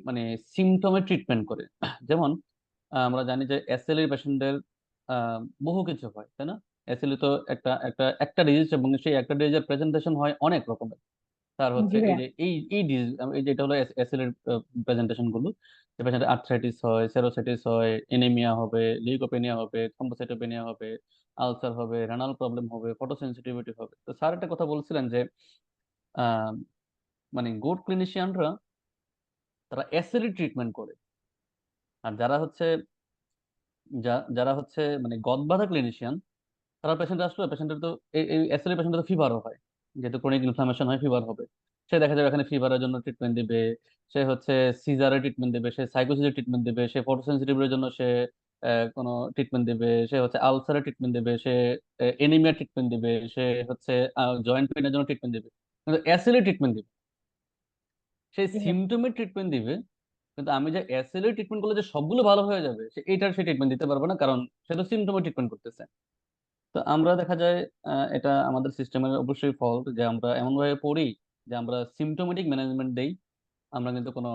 মানে সিমটমে ট্রিটমেন্ট করে। যেমন আমরা জানি যে এসএলই পেশেন্টের বহু কিছু হয়, তাই না? এসএলই তো একটা একটা একটা ডিজিজ, এবং সেই একটা ডিজিজের প্রেজেন্টেশন হয় অনেক রকমের। তার হচ্ছে জি এই ভাইয়া। যে এই ডিজিজ, এই যে এটা হলো এসএলই এর প্রেজেন্টেশন গুলো। যে পেশেন্টের আর্থ্রাইটিস হয়, সেরোসাইটিস হয়, এনিমিয়া হবে, লিউকোপেনিয়া হবে, থ্রম্বোসাইটোপেনিয়া হবে, আলসার হবে, রেনাল প্রবলেম হবে, ফটোসেন্সিটিভিটি হবে। তো স্যার একটা কথা বলছিলেন যে আহ, মানে গুড ক্লিনিশিয়ানরা তারা এসএলই ট্রিটমেন্ট করে। আর যারা হচ্ছে মানে গদবাঁধা ক্লিনিশিয়ান, তারা পেশেন্ট আসলে পেশেন্টের তো এই এসএলই পেশেন্টের তো ফিভারও হয়, যেহেতু ক্রনিক ইনফ্লামেশন হয়, ফিভার হবে। সে দেখা যাবে এখানে ফিভারের জন্য ট্রিটমেন্ট দিবে, সে হচ্ছে সিজারের ট্রিটমেন্ট দিবে, সে সাইকোসিসের ট্রিটমেন্ট দিবে, সে ফটোসেন্সিটিভের জন্য সে কোনো ট্রিটমেন্ট দিবে, সে হচ্ছে আলসারের ট্রিটমেন্ট দিবে, সে এনিমিয়া ট্রিটমেন্ট দিবে, সে হচ্ছে জয়েন্ট পেইনের জন্য ট্রিটমেন্ট দিবে। কিন্তু এসএলই ট্রিটমেন্ট দিবে, সেই জি ভাইয়া। সিমটমের ট্রিটমেন্ট দিবে। কিন্তু আমি যে এসএলই ট্রিটমেন্ট করলে যে সবগুলো ভালো হয়ে যাবে, সে এটার সে ট্রিটমেন্ট দিতে পারবে না, কারণ সে তো সিমটমের ট্রিটমেন্ট করতেছে। তো আমরা দেখা যায় এটা আমাদের সিস্টেমের অবশ্যই ফল্ট যে আমরা এমন ভাবে পড়ি যে আমরা সিমটোমেটিক ম্যানেজমেন্ট দেই, আমরা কিন্তু কোনো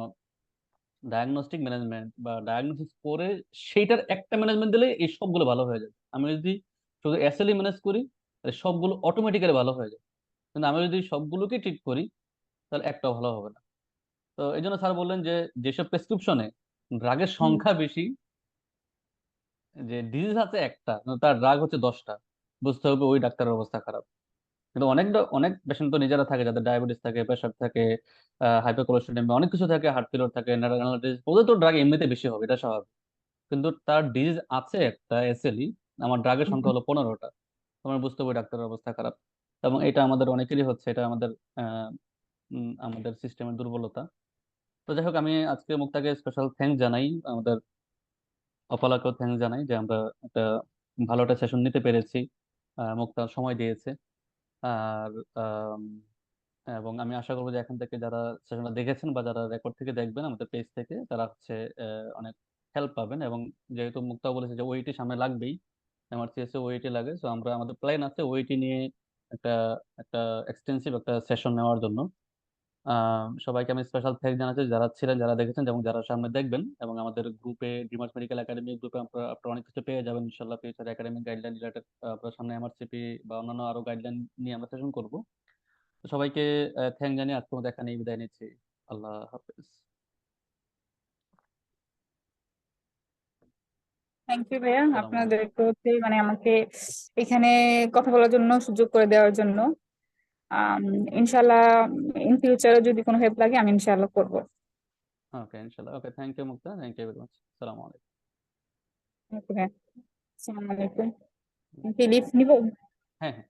ডায়াগনস্টিক ম্যানেজমেন্ট বা ডায়াগনোসিস করে সেইটার একটা ম্যানেজমেন্ট দিলে এই সবগুলো ভালো হয়ে যায়। আমি যদি শুধু এসএলই ম্যানেজ করি তাহলে সবগুলো অটোমেটিক্যালি ভালো হয়ে যায়, কিন্তু আমি যদি সবগুলোকে ট্রিট করি তাহলে একটাও ভালো হবে না। তো এই জন্য স্যার বললেন যে যেসব প্রেসক্রিপশনে ড্রাগের হুম। সংখ্যা বেশি, যে ডিজিজ আছে একটা কিন্তু তার ড্রাগ হচ্ছে 10টা, বুঝতে হবে ওই ডাক্তারের অবস্থা খারাপ। কিন্তু অনেক পেশেন্ট তো নিজেরা থাকে, যাদের ডায়াবেটিস থাকে, প্রেশার থাকে, হাইপার কোলেস্টেরোলেমিয়া, অনেক কিছু থাকে, হার্ট ফেলিওর থাকে, নার্ভাস, ওদের তো ড্রাগ এমনিতে বেশি হবে, এটা স্বাভাবিক। কিন্তু তার ডিজিজ আছে একটা এসএলই, আমার ড্রাগের সংখ্যা হলো 15টা, তোমার বুঝতে হবে ডাক্তারের অবস্থা খারাপ। এবং এটা আমাদের অনেকেরই হচ্ছে, এটা আমাদের আমাদের সিস্টেমের দুর্বলতা। তো যাই হোক, আমি আজকে মুক্তাকে স্পেশাল থ্যাঙ্কস জানাই, আমাদের অপলাকেও থ্যাঙ্কস জানাই যে আমরা একটা ভালো একটা সেশন নিতে পেরেছি, মুক্তা সময় দিয়েছে। আর আম, এবং আমি আশা করবো যে এখন থেকে যারা সেশনটা দেখেছেন বা যারা রেকর্ড থেকে দেখবেন আমাদের পেজ থেকে, তারা হচ্ছে অনেক হেল্প পাবেন। এবং যেহেতু মুক্তা বলেছে যে ওইটি সামনে লাগবেই, এমআরসিএস এ ওইটি লাগে, তো আমরা আমাদের প্ল্যান আছে ওইটি নিয়ে একটা একটা এক্সটেন্সিভ একটা সেশন নেওয়ার জন্য। সবাইকে আমি স্পেশাল থ্যাঙ্কস জানাচ্ছি যারা ছিলেন, যারা দেখেছেন এবং যারা সামনে দেখবেন। এবং আমাদের গ্রুপে, ডিমার্স মেডিকেল একাডেমি গ্রুপে আপনারা অনেক কিছু পেয়ে যাবেন ইনশাল্লাহ, ফিউচার একাডেমিক গাইডলাইন রিলেটেড। আপনার সামনে এমআরসিপি বা অন্যান্য আরো গাইডলাইন নিয়ে আমরা সেশন করবো। তো সবাইকে থ্যাঙ্ক জানিয়ে আজকে মতো এখানেই বিদায় নিচ্ছি। আল্লাহ হাফেজ। থ্যাংক ইউ ভাইয়া, আসসালামু আলাইকুম। আপনাদেরকে হচ্ছে মানে আমাকে এখানে কথা বলার জন্য, সুযোগ করে দেওয়ার জন্য। আম, ইনশাল্লাহ ইন ফিউচারে যদি কোনো হেল্প লাগে আমি ইনশাল্লাহ করবো। ওকে, ইনশাল্লাহ। Okay, thank you Mukta, thank you very much. আসসালামু আলাইকুম। ওকে ভাইয়া, আসসালামু আলাইকুম। কি লিভ নিবো? হ্যাঁ, হ্যাঁ।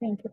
Thank you.